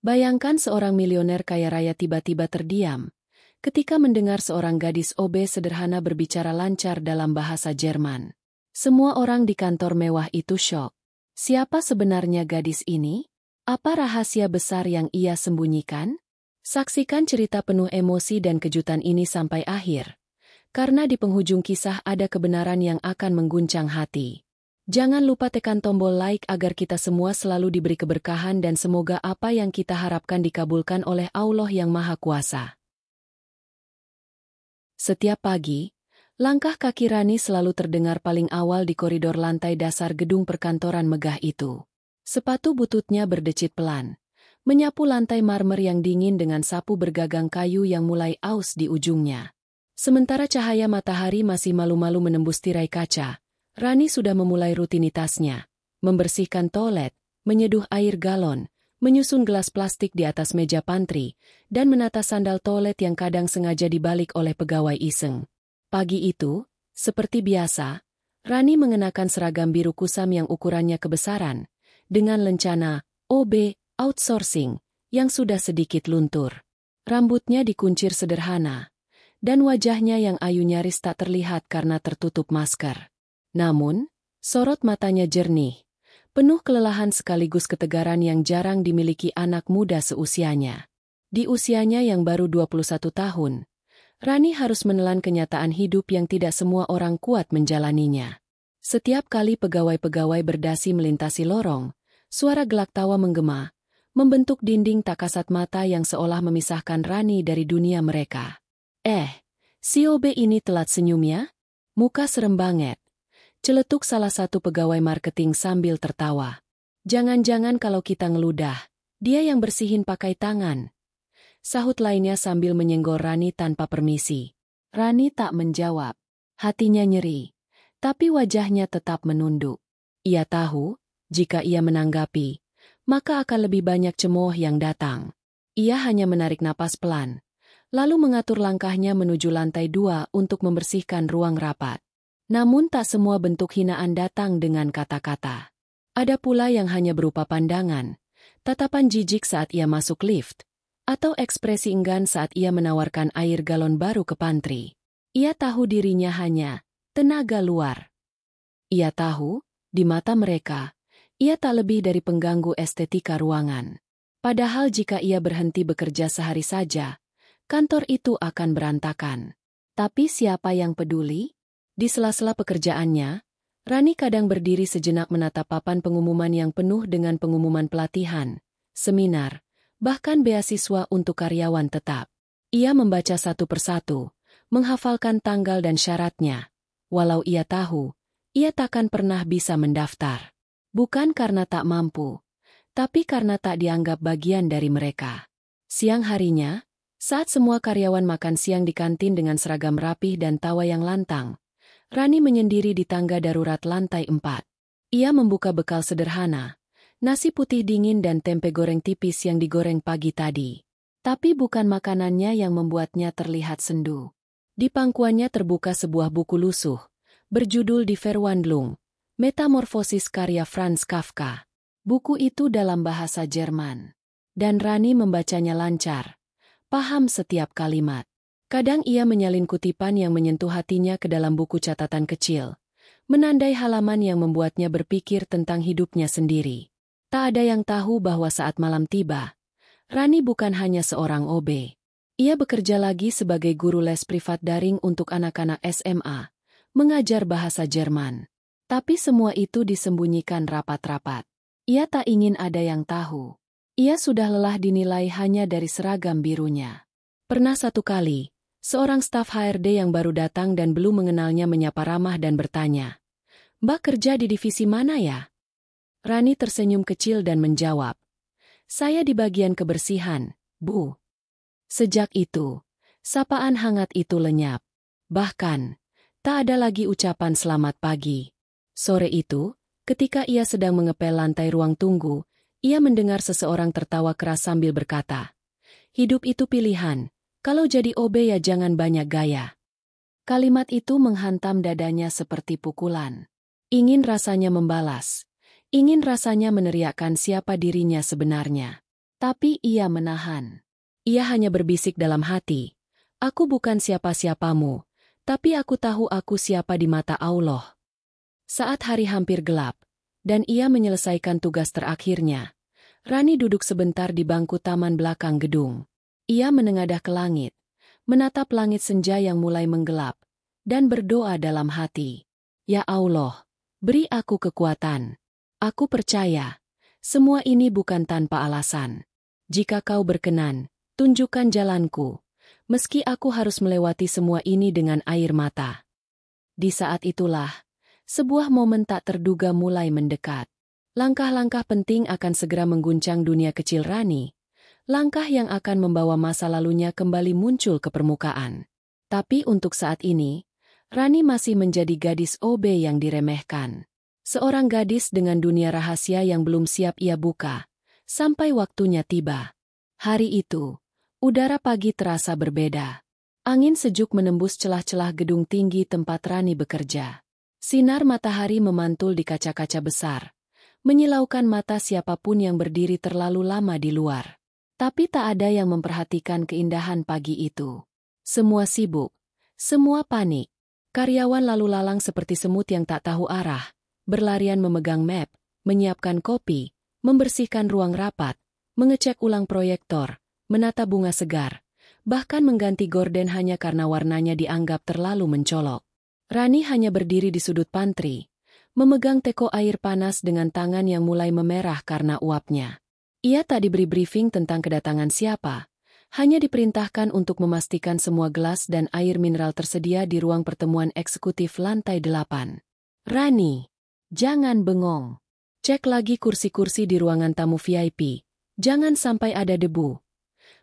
Bayangkan seorang milioner kaya raya tiba-tiba terdiam ketika mendengar seorang gadis OB sederhana berbicara lancar dalam bahasa Jerman. Semua orang di kantor mewah itu syok. Siapa sebenarnya gadis ini? Apa rahasia besar yang ia sembunyikan? Saksikan cerita penuh emosi dan kejutan ini sampai akhir. Karena di penghujung kisah ada kebenaran yang akan mengguncang hati. Jangan lupa tekan tombol like agar kita semua selalu diberi keberkahan dan semoga apa yang kita harapkan dikabulkan oleh Allah yang Maha Kuasa. Setiap pagi, langkah kaki Rani selalu terdengar paling awal di koridor lantai dasar gedung perkantoran megah itu. Sepatu bututnya berdecit pelan, menyapu lantai marmer yang dingin dengan sapu bergagang kayu yang mulai aus di ujungnya. Sementara cahaya matahari masih malu-malu menembus tirai kaca, Rani sudah memulai rutinitasnya, membersihkan toilet, menyeduh air galon, menyusun gelas plastik di atas meja pantry, dan menata sandal toilet yang kadang sengaja dibalik oleh pegawai iseng. Pagi itu, seperti biasa, Rani mengenakan seragam biru kusam yang ukurannya kebesaran, dengan lencana OB outsourcing yang sudah sedikit luntur. Rambutnya dikuncir sederhana, dan wajahnya yang ayu nyaris tak terlihat karena tertutup masker. Namun, sorot matanya jernih, penuh kelelahan sekaligus ketegaran yang jarang dimiliki anak muda seusianya. Di usianya yang baru 21 tahun, Rani harus menelan kenyataan hidup yang tidak semua orang kuat menjalaninya. Setiap kali pegawai-pegawai berdasi melintasi lorong, suara gelak tawa menggema, membentuk dinding tak kasat mata yang seolah memisahkan Rani dari dunia mereka. Si OB ini telat senyumnya? Muka serem banget. Celetuk salah satu pegawai marketing sambil tertawa. Jangan-jangan kalau kita ngeludah, dia yang bersihin pakai tangan. Sahut lainnya sambil menyenggol Rani tanpa permisi. Rani tak menjawab. Hatinya nyeri, tapi wajahnya tetap menunduk. Ia tahu, jika ia menanggapi, maka akan lebih banyak cemooh yang datang. Ia hanya menarik napas pelan, lalu mengatur langkahnya menuju lantai 2 untuk membersihkan ruang rapat. Namun tak semua bentuk hinaan datang dengan kata-kata. Ada pula yang hanya berupa pandangan, tatapan jijik saat ia masuk lift, atau ekspresi enggan saat ia menawarkan air galon baru ke pantry. Ia tahu dirinya hanya tenaga luar. Ia tahu, di mata mereka, ia tak lebih dari pengganggu estetika ruangan. Padahal jika ia berhenti bekerja sehari saja, kantor itu akan berantakan. Tapi siapa yang peduli? Di sela-sela pekerjaannya, Rani kadang berdiri sejenak menatap papan pengumuman yang penuh dengan pengumuman pelatihan, seminar, bahkan beasiswa untuk karyawan tetap. Ia membaca satu persatu, menghafalkan tanggal dan syaratnya. Walau ia tahu, ia takkan pernah bisa mendaftar. Bukan karena tak mampu, tapi karena tak dianggap bagian dari mereka. Siang harinya, saat semua karyawan makan siang di kantin dengan seragam rapih dan tawa yang lantang, Rani menyendiri di tangga darurat lantai 4. Ia membuka bekal sederhana, nasi putih dingin dan tempe goreng tipis yang digoreng pagi tadi. Tapi bukan makanannya yang membuatnya terlihat sendu. Di pangkuannya terbuka sebuah buku lusuh, berjudul Die Verwandlung, Metamorfosis karya Franz Kafka. Buku itu dalam bahasa Jerman. Dan Rani membacanya lancar, paham setiap kalimat. Kadang ia menyalin kutipan yang menyentuh hatinya ke dalam buku catatan kecil, menandai halaman yang membuatnya berpikir tentang hidupnya sendiri. Tak ada yang tahu bahwa saat malam tiba, Rani bukan hanya seorang OB. Ia bekerja lagi sebagai guru les privat daring untuk anak-anak SMA, mengajar bahasa Jerman. Tapi semua itu disembunyikan rapat-rapat. Ia tak ingin ada yang tahu. Ia sudah lelah dinilai hanya dari seragam birunya. Pernah satu kali, seorang staf HRD yang baru datang dan belum mengenalnya menyapa ramah dan bertanya, "Mbak kerja di divisi mana ya?" Rani tersenyum kecil dan menjawab, "Saya di bagian kebersihan, Bu." Sejak itu, sapaan hangat itu lenyap. Bahkan, tak ada lagi ucapan selamat pagi. Sore itu, ketika ia sedang mengepel lantai ruang tunggu, ia mendengar seseorang tertawa keras sambil berkata, "Hidup itu pilihan. Kalau jadi OB ya jangan banyak gaya." Kalimat itu menghantam dadanya seperti pukulan. Ingin rasanya membalas. Ingin rasanya meneriakkan siapa dirinya sebenarnya. Tapi ia menahan. Ia hanya berbisik dalam hati, "Aku bukan siapa-siapamu, tapi aku tahu aku siapa di mata Allah." Saat hari hampir gelap, dan ia menyelesaikan tugas terakhirnya, Rani duduk sebentar di bangku taman belakang gedung. Ia menengadah ke langit, menatap langit senja yang mulai menggelap, dan berdoa dalam hati. "Ya Allah, beri aku kekuatan. Aku percaya, semua ini bukan tanpa alasan. Jika kau berkenan, tunjukkan jalanku, meski aku harus melewati semua ini dengan air mata." Di saat itulah, sebuah momen tak terduga mulai mendekat. Langkah-langkah penting akan segera mengguncang dunia kecil Rani. Langkah yang akan membawa masa lalunya kembali muncul ke permukaan. Tapi untuk saat ini, Rani masih menjadi gadis OB yang diremehkan. Seorang gadis dengan dunia rahasia yang belum siap ia buka, sampai waktunya tiba. Hari itu, udara pagi terasa berbeda. Angin sejuk menembus celah-celah gedung tinggi tempat Rani bekerja. Sinar matahari memantul di kaca-kaca besar, menyilaukan mata siapapun yang berdiri terlalu lama di luar. Tapi tak ada yang memperhatikan keindahan pagi itu. Semua sibuk, semua panik. Karyawan lalu lalang seperti semut yang tak tahu arah, berlarian memegang map, menyiapkan kopi, membersihkan ruang rapat, mengecek ulang proyektor, menata bunga segar, bahkan mengganti gorden hanya karena warnanya dianggap terlalu mencolok. Rani hanya berdiri di sudut pantry, memegang teko air panas dengan tangan yang mulai memerah karena uapnya. Ia tak diberi briefing tentang kedatangan siapa, hanya diperintahkan untuk memastikan semua gelas dan air mineral tersedia di ruang pertemuan eksekutif lantai 8. "Rani, jangan bengong. Cek lagi kursi-kursi di ruangan tamu VIP. Jangan sampai ada debu,"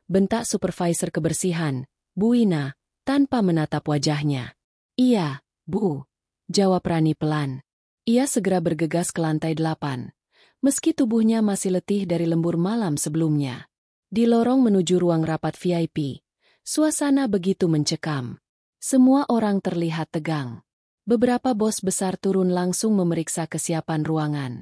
bentak supervisor kebersihan, Bu Ina, tanpa menatap wajahnya. "Iya, Bu," jawab Rani pelan. Ia segera bergegas ke lantai 8, meski tubuhnya masih letih dari lembur malam sebelumnya. Di lorong menuju ruang rapat VIP, suasana begitu mencekam. Semua orang terlihat tegang. Beberapa bos besar turun langsung memeriksa kesiapan ruangan.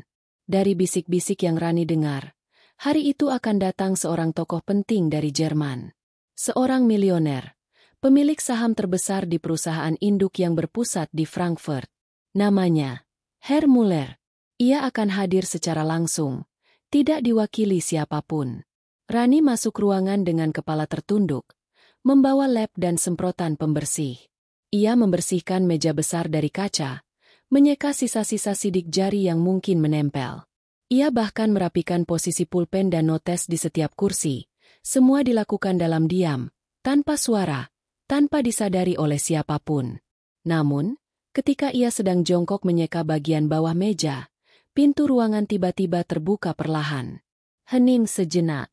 Dari bisik-bisik yang Rani dengar, hari itu akan datang seorang tokoh penting dari Jerman. Seorang milioner, pemilik saham terbesar di perusahaan induk yang berpusat di Frankfurt. Namanya Herr Muller. Ia akan hadir secara langsung, tidak diwakili siapapun. Rani masuk ruangan dengan kepala tertunduk, membawa lap dan semprotan pembersih. Ia membersihkan meja besar dari kaca, menyeka sisa-sisa sidik jari yang mungkin menempel. Ia bahkan merapikan posisi pulpen dan notes di setiap kursi. Semua dilakukan dalam diam, tanpa suara, tanpa disadari oleh siapapun. Namun, ketika ia sedang jongkok menyeka bagian bawah meja, pintu ruangan tiba-tiba terbuka perlahan. Hening sejenak.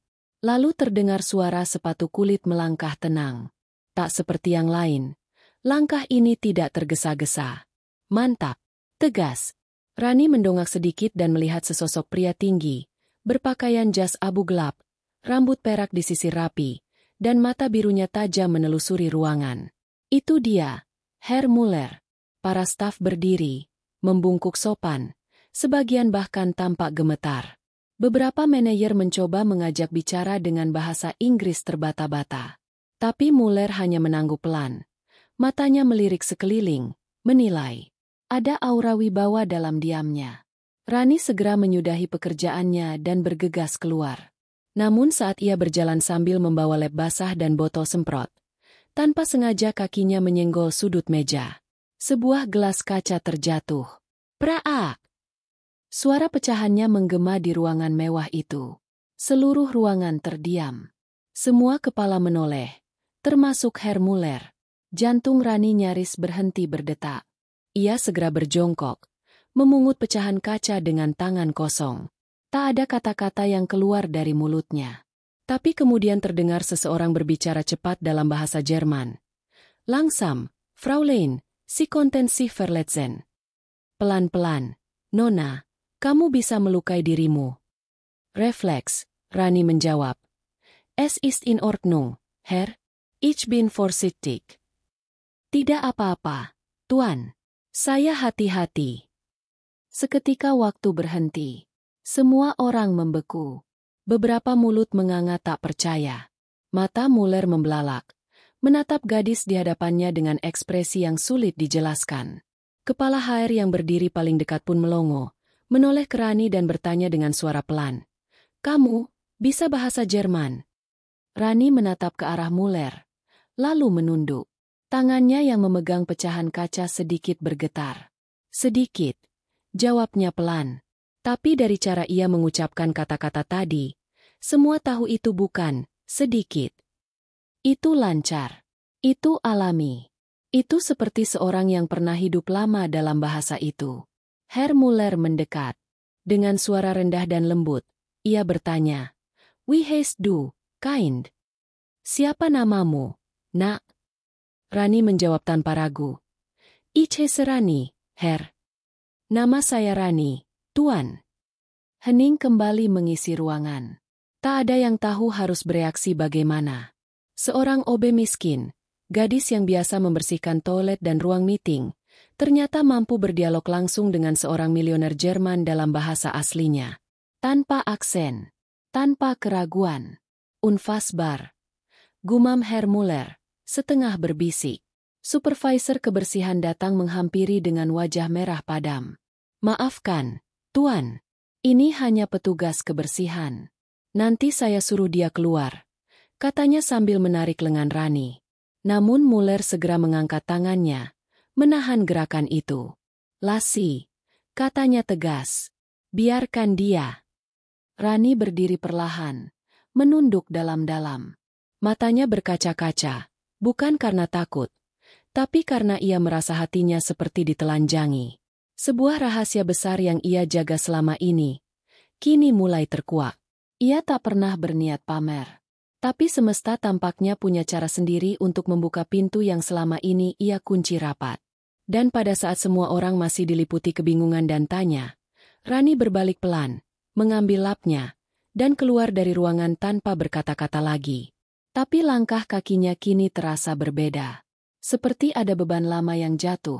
Lalu terdengar suara sepatu kulit melangkah tenang. Tak seperti yang lain, langkah ini tidak tergesa-gesa. Mantap, tegas. Rani mendongak sedikit dan melihat sesosok pria tinggi, berpakaian jas abu gelap, rambut perak disisir rapi, dan mata birunya tajam menelusuri ruangan. Itu dia, Herr Muller. Para staf berdiri, membungkuk sopan, sebagian bahkan tampak gemetar. Beberapa manajer mencoba mengajak bicara dengan bahasa Inggris terbata-bata. Tapi Muller hanya mengangguk pelan. Matanya melirik sekeliling, menilai. Ada aura wibawa dalam diamnya. Rani segera menyudahi pekerjaannya dan bergegas keluar. Namun saat ia berjalan sambil membawa lap basah dan botol semprot, tanpa sengaja kakinya menyenggol sudut meja. Sebuah gelas kaca terjatuh. Praak! Suara pecahannya menggema di ruangan mewah itu. Seluruh ruangan terdiam. Semua kepala menoleh, termasuk Herr Muller. Jantung Rani nyaris berhenti berdetak. Ia segera berjongkok, memungut pecahan kaca dengan tangan kosong. Tak ada kata-kata yang keluar dari mulutnya. Tapi kemudian terdengar seseorang berbicara cepat dalam bahasa Jerman. "Langsam, Fraulein, Sie konnten sich verletzen." Pelan-pelan, "Nona, kamu bisa melukai dirimu." Refleks, Rani menjawab. "Es ist in Ordnung, Herr. Ich bin vorsichtig." "Tidak apa-apa, Tuan. Saya hati-hati." Seketika waktu berhenti. Semua orang membeku. Beberapa mulut menganga tak percaya. Mata Muller membelalak, menatap gadis di hadapannya dengan ekspresi yang sulit dijelaskan. Kepala HR yang berdiri paling dekat pun melongo, menoleh ke Rani dan bertanya dengan suara pelan. "Kamu bisa bahasa Jerman?" Rani menatap ke arah Muller, lalu menunduk. Tangannya yang memegang pecahan kaca sedikit bergetar. "Sedikit," jawabnya pelan. Tapi dari cara ia mengucapkan kata-kata tadi, semua tahu itu bukan sedikit. Itu lancar. Itu alami. Itu seperti seorang yang pernah hidup lama dalam bahasa itu. Herr Muller mendekat. Dengan suara rendah dan lembut, ia bertanya, "Wie heißt du, kind?" "Siapa namamu, nak?" Rani menjawab tanpa ragu. "Ich heiße Rani, Herr." "Nama saya Rani, Tuan." Hening kembali mengisi ruangan. Tak ada yang tahu harus bereaksi bagaimana. Seorang OB miskin, gadis yang biasa membersihkan toilet dan ruang meeting, ternyata mampu berdialog langsung dengan seorang milioner Jerman dalam bahasa aslinya. Tanpa aksen, tanpa keraguan. "Unfassbar," gumam Herr Muller, setengah berbisik. Supervisor kebersihan datang menghampiri dengan wajah merah padam. "Maafkan, Tuan. Ini hanya petugas kebersihan. Nanti saya suruh dia keluar," katanya sambil menarik lengan Rani. Namun Muller segera mengangkat tangannya, menahan gerakan itu. "Lasi," katanya tegas. "Biarkan dia." Rani berdiri perlahan, menunduk dalam-dalam. Matanya berkaca-kaca, bukan karena takut, tapi karena ia merasa hatinya seperti ditelanjangi. Sebuah rahasia besar yang ia jaga selama ini, kini mulai terkuak. Ia tak pernah berniat pamer. Tapi semesta tampaknya punya cara sendiri untuk membuka pintu yang selama ini ia kunci rapat. Dan pada saat semua orang masih diliputi kebingungan dan tanya, Rani berbalik pelan, mengambil lapnya, dan keluar dari ruangan tanpa berkata-kata lagi. Tapi langkah kakinya kini terasa berbeda. Seperti ada beban lama yang jatuh,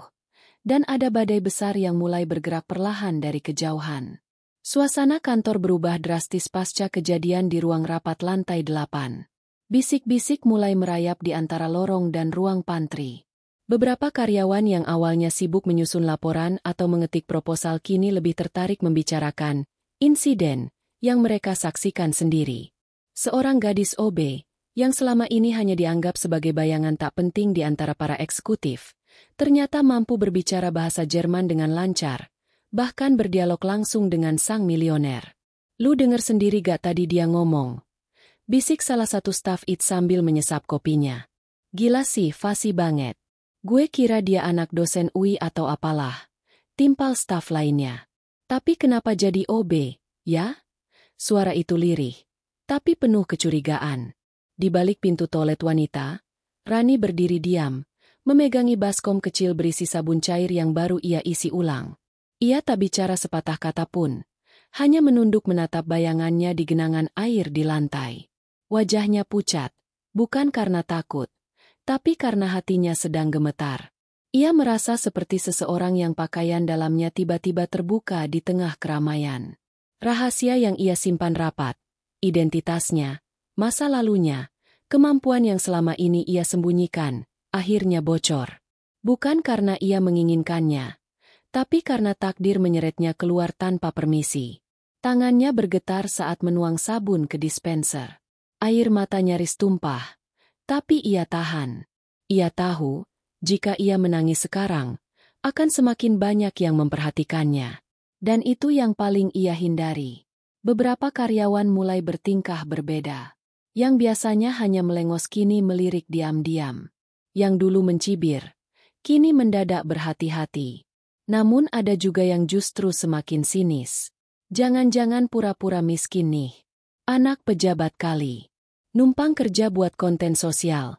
dan ada badai besar yang mulai bergerak perlahan dari kejauhan. Suasana kantor berubah drastis pasca kejadian di ruang rapat lantai 8. Bisik-bisik mulai merayap di antara lorong dan ruang pantry. Beberapa karyawan yang awalnya sibuk menyusun laporan atau mengetik proposal kini lebih tertarik membicarakan insiden yang mereka saksikan sendiri. Seorang gadis OB, yang selama ini hanya dianggap sebagai bayangan tak penting di antara para eksekutif, ternyata mampu berbicara bahasa Jerman dengan lancar, bahkan berdialog langsung dengan sang milioner. "Lu denger sendiri gak tadi dia ngomong?" bisik salah satu staf IT sambil menyesap kopinya. "Gila sih, fasih banget. Gue kira dia anak dosen UI atau apalah," timpal staf lainnya. "Tapi kenapa jadi OB, ya?" Suara itu lirih, tapi penuh kecurigaan. Di balik pintu toilet wanita, Rani berdiri diam, memegangi baskom kecil berisi sabun cair yang baru ia isi ulang. Ia tak bicara sepatah kata pun, hanya menunduk menatap bayangannya di genangan air di lantai. Wajahnya pucat, bukan karena takut, tapi karena hatinya sedang gemetar. Ia merasa seperti seseorang yang pakaian dalamnya tiba-tiba terbuka di tengah keramaian. Rahasia yang ia simpan rapat, identitasnya, masa lalunya, kemampuan yang selama ini ia sembunyikan, akhirnya bocor. Bukan karena ia menginginkannya, tapi karena takdir menyeretnya keluar tanpa permisi. Tangannya bergetar saat menuang sabun ke dispenser. Air mata nyaris tumpah, tapi ia tahan. Ia tahu, jika ia menangis sekarang, akan semakin banyak yang memperhatikannya. Dan itu yang paling ia hindari. Beberapa karyawan mulai bertingkah berbeda. Yang biasanya hanya melengos kini melirik diam-diam. Yang dulu mencibir, kini mendadak berhati-hati. Namun ada juga yang justru semakin sinis. Jangan-jangan pura-pura miskin nih. Anak pejabat kali. Numpang kerja buat konten sosial.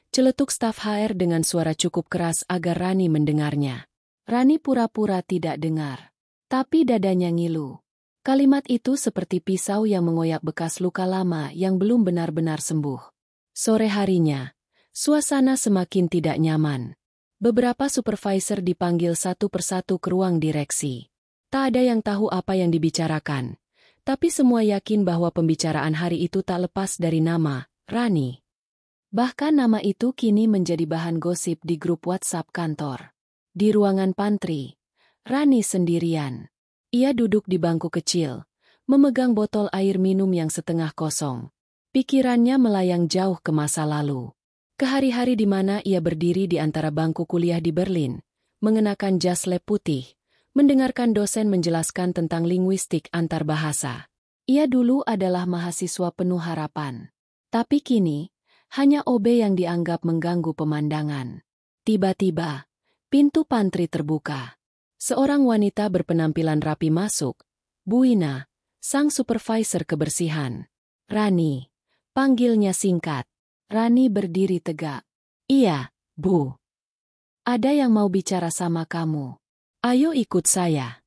Celetuk staf HR dengan suara cukup keras agar Rani mendengarnya. Rani pura-pura tidak dengar. Tapi dadanya ngilu. Kalimat itu seperti pisau yang mengoyak bekas luka lama yang belum benar-benar sembuh. Sore harinya, suasana semakin tidak nyaman. Beberapa supervisor dipanggil satu persatu ke ruang direksi. Tak ada yang tahu apa yang dibicarakan, Tapi semua yakin bahwa pembicaraan hari itu tak lepas dari nama Rani. Bahkan nama itu kini menjadi bahan gosip di grup WhatsApp kantor. Di ruangan pantry, Rani sendirian. Ia duduk di bangku kecil, memegang botol air minum yang setengah kosong. Pikirannya melayang jauh ke masa lalu. Ke hari-hari di mana ia berdiri di antara bangku kuliah di Berlin, mengenakan jas lab putih, mendengarkan dosen menjelaskan tentang linguistik antar bahasa. Ia dulu adalah mahasiswa penuh harapan. Tapi kini, hanya OB yang dianggap mengganggu pemandangan. Tiba-tiba, pintu pantry terbuka. Seorang wanita berpenampilan rapi masuk, Buina, sang supervisor kebersihan. Rani, panggilnya singkat. Rani berdiri tegak. Iya, Bu. Ada yang mau bicara sama kamu. Ayo ikut saya.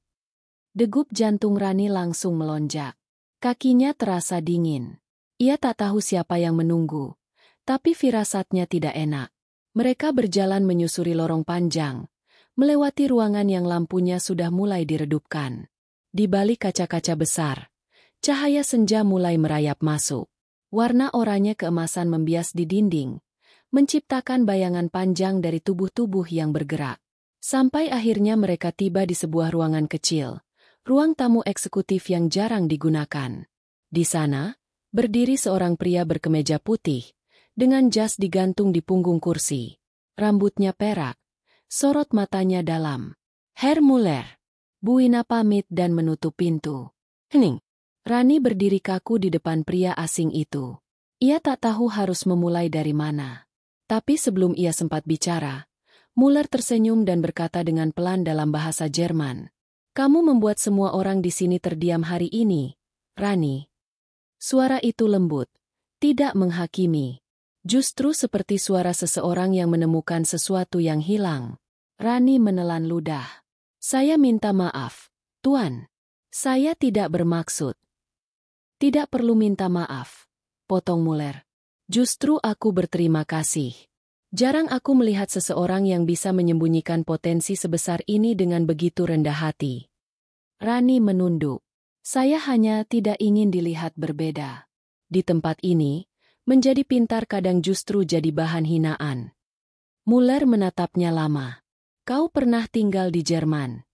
Degup jantung Rani langsung melonjak. Kakinya terasa dingin. Ia tak tahu siapa yang menunggu. Tapi firasatnya tidak enak. Mereka berjalan menyusuri lorong panjang, melewati ruangan yang lampunya sudah mulai diredupkan. Di balik kaca-kaca besar, cahaya senja mulai merayap masuk. Warna oranye keemasan membias di dinding, menciptakan bayangan panjang dari tubuh-tubuh yang bergerak. Sampai akhirnya mereka tiba di sebuah ruangan kecil, ruang tamu eksekutif yang jarang digunakan. Di sana, berdiri seorang pria berkemeja putih, dengan jas digantung di punggung kursi. Rambutnya perak, sorot matanya dalam. Herr Muller. Buina pamit dan menutup pintu. Hening. Rani berdiri kaku di depan pria asing itu. Ia tak tahu harus memulai dari mana. Tapi sebelum ia sempat bicara, Muller tersenyum dan berkata dengan pelan dalam bahasa Jerman. Kamu membuat semua orang di sini terdiam hari ini, Rani. Suara itu lembut, tidak menghakimi. Justru seperti suara seseorang yang menemukan sesuatu yang hilang. Rani menelan ludah. Saya minta maaf, Tuan. Saya tidak bermaksud. Tidak perlu minta maaf, potong Muller. Justru aku berterima kasih. Jarang aku melihat seseorang yang bisa menyembunyikan potensi sebesar ini dengan begitu rendah hati. Rani menunduk. Saya hanya tidak ingin dilihat berbeda. Di tempat ini, menjadi pintar kadang justru jadi bahan hinaan. Muller menatapnya lama. Kau pernah tinggal di Jerman?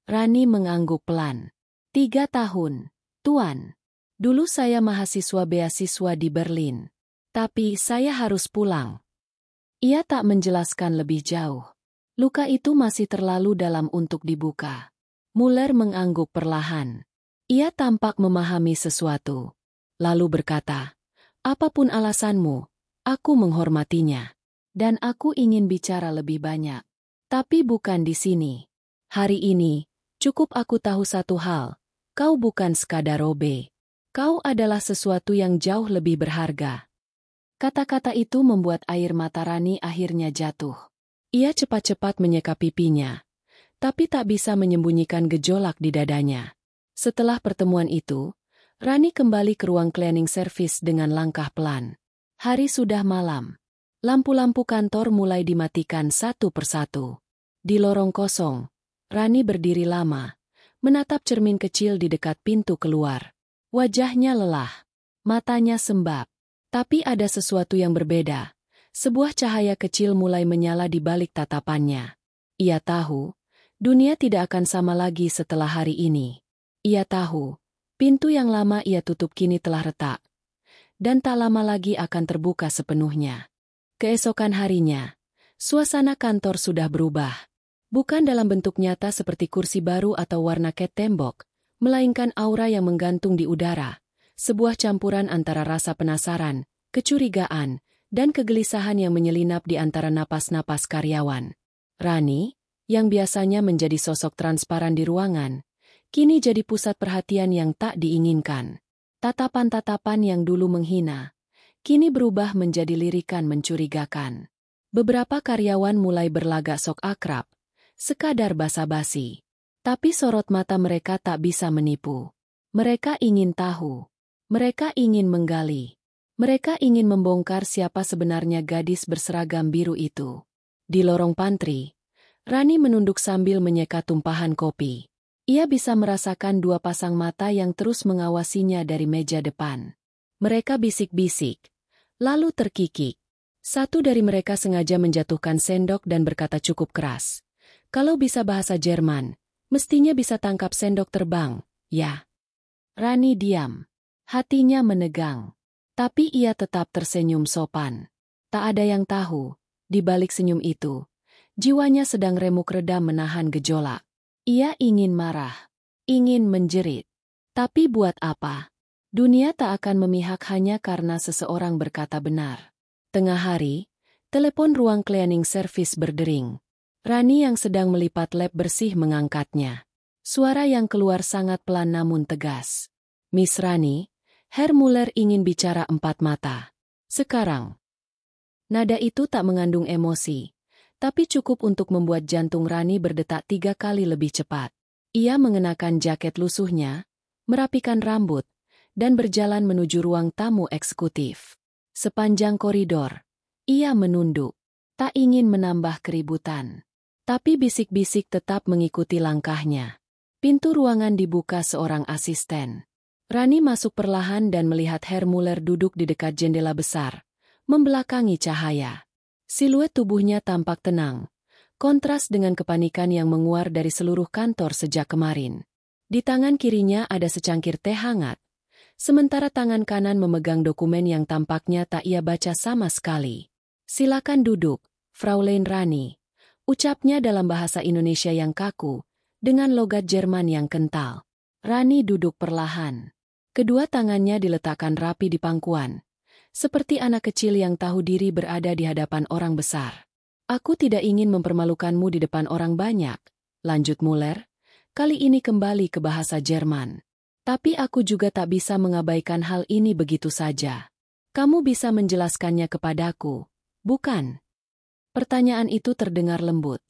Rani mengangguk pelan. 3 tahun, Tuan. Dulu saya mahasiswa beasiswa di Berlin. Tapi saya harus pulang. Ia tak menjelaskan lebih jauh. Luka itu masih terlalu dalam untuk dibuka. Muller mengangguk perlahan. Ia tampak memahami sesuatu. Lalu berkata, apapun alasanmu, aku menghormatinya. Dan aku ingin bicara lebih banyak. Tapi bukan di sini. Hari ini, cukup aku tahu satu hal. Kau bukan sekadar OB. Kau adalah sesuatu yang jauh lebih berharga. Kata-kata itu membuat air mata Rani akhirnya jatuh. Ia cepat-cepat menyeka pipinya, tapi tak bisa menyembunyikan gejolak di dadanya. Setelah pertemuan itu, Rani kembali ke ruang cleaning service dengan langkah pelan. Hari sudah malam. Lampu-lampu kantor mulai dimatikan satu persatu. Di lorong kosong, Rani berdiri lama, menatap cermin kecil di dekat pintu keluar. Wajahnya lelah, matanya sembab. Tapi ada sesuatu yang berbeda. Sebuah cahaya kecil mulai menyala di balik tatapannya. Ia tahu, dunia tidak akan sama lagi setelah hari ini. Ia tahu, pintu yang lama ia tutup kini telah retak. Dan tak lama lagi akan terbuka sepenuhnya. Keesokan harinya, suasana kantor sudah berubah. Bukan dalam bentuk nyata seperti kursi baru atau warna cat tembok, melainkan aura yang menggantung di udara, sebuah campuran antara rasa penasaran, kecurigaan, dan kegelisahan yang menyelinap di antara napas-napas karyawan. Rani, yang biasanya menjadi sosok transparan di ruangan, kini jadi pusat perhatian yang tak diinginkan. Tatapan-tatapan yang dulu menghina, kini berubah menjadi lirikan mencurigakan. Beberapa karyawan mulai berlagak sok akrab, sekadar basa-basi. Tapi sorot mata mereka tak bisa menipu. Mereka ingin tahu. Mereka ingin menggali. Mereka ingin membongkar siapa sebenarnya gadis berseragam biru itu. Di lorong pantry, Rani menunduk sambil menyeka tumpahan kopi. Ia bisa merasakan dua pasang mata yang terus mengawasinya dari meja depan. Mereka bisik-bisik, lalu terkikik. Satu dari mereka sengaja menjatuhkan sendok dan berkata cukup keras. Kalau bisa bahasa Jerman, mestinya bisa tangkap sendok terbang, ya. Rani diam. Hatinya menegang. Tapi ia tetap tersenyum sopan. Tak ada yang tahu, di balik senyum itu, jiwanya sedang remuk redam menahan gejolak. Ia ingin marah, ingin menjerit. Tapi buat apa? Dunia tak akan memihak hanya karena seseorang berkata benar. Tengah hari, telepon ruang cleaning service berdering. Rani yang sedang melipat lap bersih mengangkatnya. Suara yang keluar sangat pelan namun tegas. Miss Rani, Herr Muller ingin bicara empat mata. Sekarang. Nada itu tak mengandung emosi, tapi cukup untuk membuat jantung Rani berdetak 3 kali lebih cepat. Ia mengenakan jaket lusuhnya, merapikan rambut, dan berjalan menuju ruang tamu eksekutif. Sepanjang koridor, ia menunduk, tak ingin menambah keributan. Tapi bisik-bisik tetap mengikuti langkahnya. Pintu ruangan dibuka seorang asisten. Rani masuk perlahan dan melihat Herr Muller duduk di dekat jendela besar, membelakangi cahaya. Siluet tubuhnya tampak tenang, kontras dengan kepanikan yang menguar dari seluruh kantor sejak kemarin. Di tangan kirinya ada secangkir teh hangat, sementara tangan kanan memegang dokumen yang tampaknya tak ia baca sama sekali. Silakan duduk, Fraulein Rani, ucapnya dalam bahasa Indonesia yang kaku, dengan logat Jerman yang kental. Rani duduk perlahan. Kedua tangannya diletakkan rapi di pangkuan, seperti anak kecil yang tahu diri berada di hadapan orang besar. Aku tidak ingin mempermalukanmu di depan orang banyak, lanjut Muller, kali ini kembali ke bahasa Jerman. Tapi aku juga tak bisa mengabaikan hal ini begitu saja. Kamu bisa menjelaskannya kepadaku, bukan? Pertanyaan itu terdengar lembut,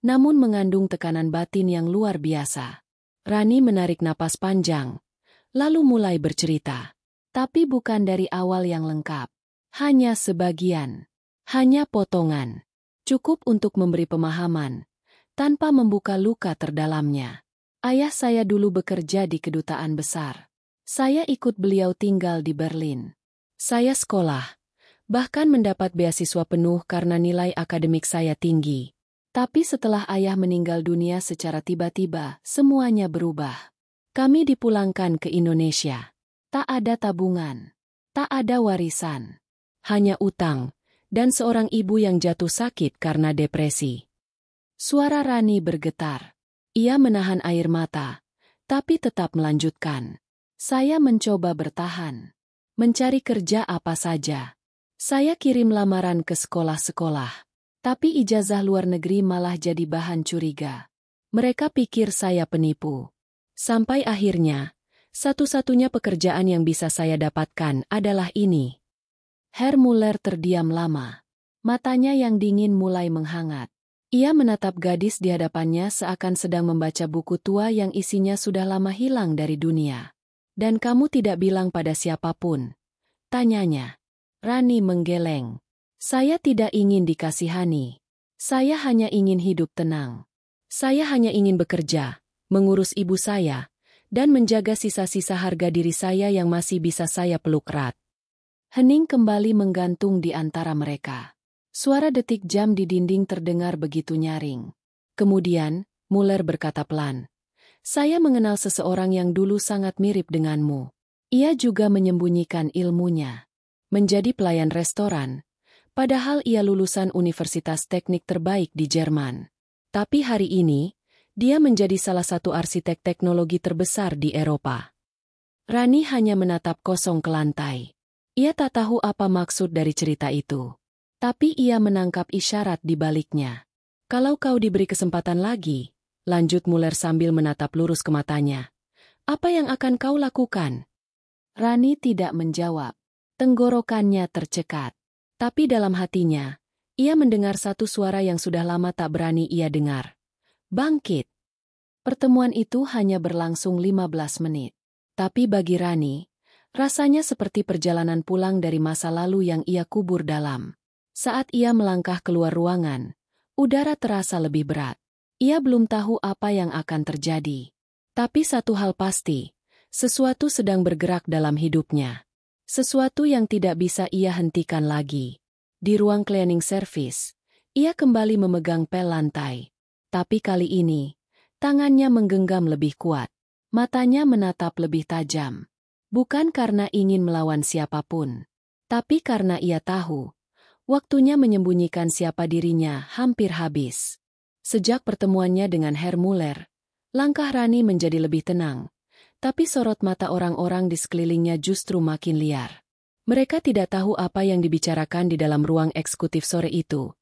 namun mengandung tekanan batin yang luar biasa. Rani menarik napas panjang, lalu mulai bercerita. Tapi bukan dari awal yang lengkap. Hanya sebagian. Hanya potongan. Cukup untuk memberi pemahaman, tanpa membuka luka terdalamnya. Ayah saya dulu bekerja di kedutaan besar. Saya ikut beliau tinggal di Berlin. Saya sekolah, bahkan mendapat beasiswa penuh karena nilai akademik saya tinggi. Tapi setelah ayah meninggal dunia secara tiba-tiba, semuanya berubah. Kami dipulangkan ke Indonesia. Tak ada tabungan, tak ada warisan. Hanya utang, dan seorang ibu yang jatuh sakit karena depresi. Suara Rani bergetar. Ia menahan air mata, tapi tetap melanjutkan. Saya mencoba bertahan. Mencari kerja apa saja. Saya kirim lamaran ke sekolah-sekolah. Tapi ijazah luar negeri malah jadi bahan curiga. Mereka pikir saya penipu. Sampai akhirnya, satu-satunya pekerjaan yang bisa saya dapatkan adalah ini. Herr Muller terdiam lama. Matanya yang dingin mulai menghangat. Ia menatap gadis di hadapannya seakan sedang membaca buku tua yang isinya sudah lama hilang dari dunia. Dan kamu tidak bilang pada siapapun? Tanyanya. Rani menggeleng. Saya tidak ingin dikasihani. Saya hanya ingin hidup tenang. Saya hanya ingin bekerja, mengurus ibu saya, dan menjaga sisa-sisa harga diri saya yang masih bisa saya peluk erat. Hening kembali menggantung di antara mereka. Suara detik jam di dinding terdengar begitu nyaring. Kemudian, Muller berkata pelan. Saya mengenal seseorang yang dulu sangat mirip denganmu. Ia juga menyembunyikan ilmunya. Menjadi pelayan restoran, padahal ia lulusan universitas teknik terbaik di Jerman. Tapi hari ini, dia menjadi salah satu arsitek teknologi terbesar di Eropa. Rani hanya menatap kosong ke lantai. Ia tak tahu apa maksud dari cerita itu. Tapi ia menangkap isyarat di baliknya. Kalau kau diberi kesempatan lagi, lanjut Muller sambil menatap lurus ke matanya. Apa yang akan kau lakukan? Rani tidak menjawab. Tenggorokannya tercekat. Tapi dalam hatinya, ia mendengar satu suara yang sudah lama tak berani ia dengar. Bangkit. Pertemuan itu hanya berlangsung 15 menit. Tapi bagi Rani, rasanya seperti perjalanan pulang dari masa lalu yang ia kubur dalam. Saat ia melangkah keluar ruangan, udara terasa lebih berat. Ia belum tahu apa yang akan terjadi. Tapi satu hal pasti, sesuatu sedang bergerak dalam hidupnya. Sesuatu yang tidak bisa ia hentikan lagi. Di ruang cleaning service, ia kembali memegang pel lantai. Tapi kali ini, tangannya menggenggam lebih kuat. Matanya menatap lebih tajam. Bukan karena ingin melawan siapapun, tapi karena ia tahu, waktunya menyembunyikan siapa dirinya hampir habis. Sejak pertemuannya dengan Herr Muller, langkah Rani menjadi lebih tenang. Tapi sorot mata orang-orang di sekelilingnya justru makin liar. Mereka tidak tahu apa yang dibicarakan di dalam ruang eksekutif sore itu.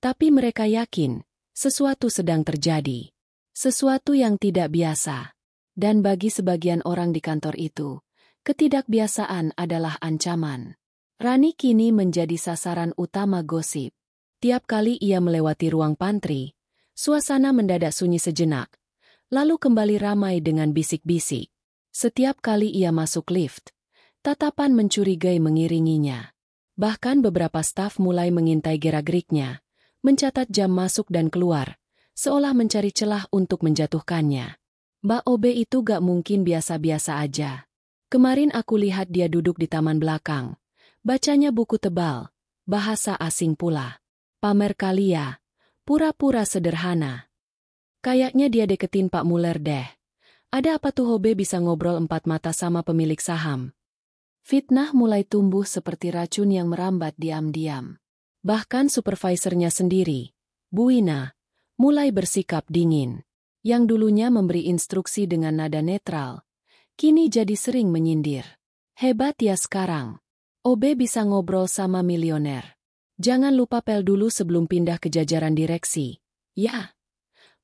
Tapi mereka yakin, sesuatu sedang terjadi. Sesuatu yang tidak biasa. Dan bagi sebagian orang di kantor itu, ketidakbiasaan adalah ancaman. Rani kini menjadi sasaran utama gosip. Tiap kali ia melewati ruang pantry, suasana mendadak sunyi sejenak, lalu kembali ramai dengan bisik-bisik. Setiap kali ia masuk lift, tatapan mencurigai mengiringinya. Bahkan beberapa staf mulai mengintai gerak-geriknya, mencatat jam masuk dan keluar, seolah mencari celah untuk menjatuhkannya. Mbak Obe itu gak mungkin biasa-biasa aja. Kemarin aku lihat dia duduk di taman belakang. Bacanya buku tebal, bahasa asing pula. Pamer kalia, pura-pura sederhana. Kayaknya dia deketin Pak Muller deh. Ada apa tuh Obe bisa ngobrol empat mata sama pemilik saham? Fitnah mulai tumbuh seperti racun yang merambat diam-diam. Bahkan supervisornya sendiri, Bu Ina, mulai bersikap dingin. Yang dulunya memberi instruksi dengan nada netral, kini jadi sering menyindir. Hebat ya sekarang. Obe bisa ngobrol sama milioner. Jangan lupa pel dulu sebelum pindah ke jajaran direksi. Ya.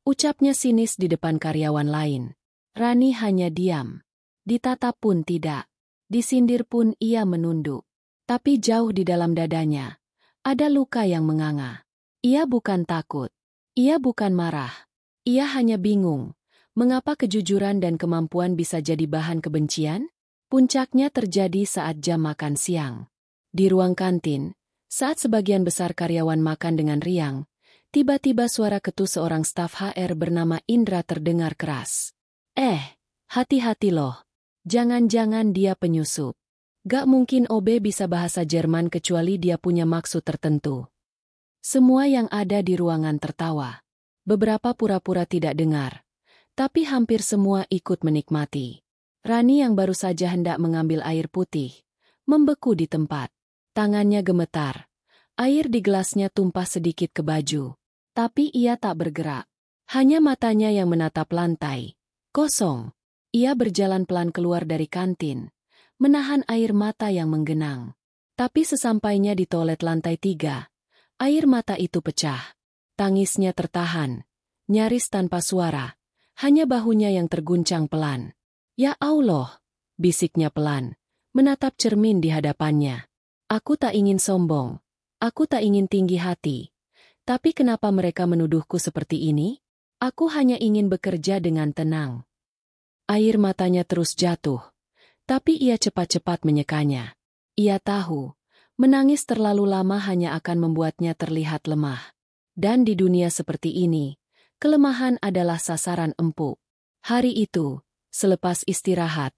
Ucapnya sinis di depan karyawan lain. Rani hanya diam. Ditatap pun tidak. Disindir pun ia menunduk. Tapi jauh di dalam dadanya, ada luka yang menganga. Ia bukan takut. Ia bukan marah. Ia hanya bingung. Mengapa kejujuran dan kemampuan bisa jadi bahan kebencian? Puncaknya terjadi saat jam makan siang. Di ruang kantin, saat sebagian besar karyawan makan dengan riang, tiba-tiba suara ketu seorang staf HR bernama Indra terdengar keras. Hati-hati loh. Jangan-jangan dia penyusup. Gak mungkin Obe bisa bahasa Jerman kecuali dia punya maksud tertentu. Semua yang ada di ruangan tertawa. Beberapa pura-pura tidak dengar. Tapi hampir semua ikut menikmati. Rani yang baru saja hendak mengambil air putih, membeku di tempat. Tangannya gemetar. Air di gelasnya tumpah sedikit ke baju. Tapi ia tak bergerak. Hanya matanya yang menatap lantai. Kosong. Ia berjalan pelan keluar dari kantin, menahan air mata yang menggenang. Tapi sesampainya di toilet lantai 3, air mata itu pecah. Tangisnya tertahan, nyaris tanpa suara, hanya bahunya yang terguncang pelan. Ya Allah, bisiknya pelan, menatap cermin di hadapannya. Aku tak ingin sombong, aku tak ingin tinggi hati. Tapi kenapa mereka menuduhku seperti ini? Aku hanya ingin bekerja dengan tenang. Air matanya terus jatuh, tapi ia cepat-cepat menyekanya. Ia tahu, menangis terlalu lama hanya akan membuatnya terlihat lemah. Dan di dunia seperti ini, kelemahan adalah sasaran empuk. Hari itu, selepas istirahat,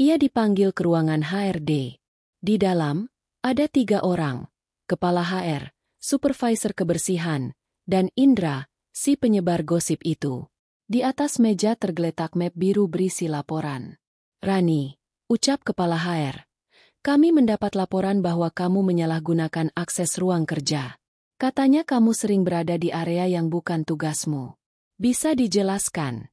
ia dipanggil ke ruangan HRD. Di dalam, ada 3 orang, kepala HR, supervisor kebersihan, dan Indra, si penyebar gosip itu. Di atas meja tergeletak map biru berisi laporan. Rani, ucap kepala HR. Kami mendapat laporan bahwa kamu menyalahgunakan akses ruang kerja. Katanya kamu sering berada di area yang bukan tugasmu. Bisa dijelaskan?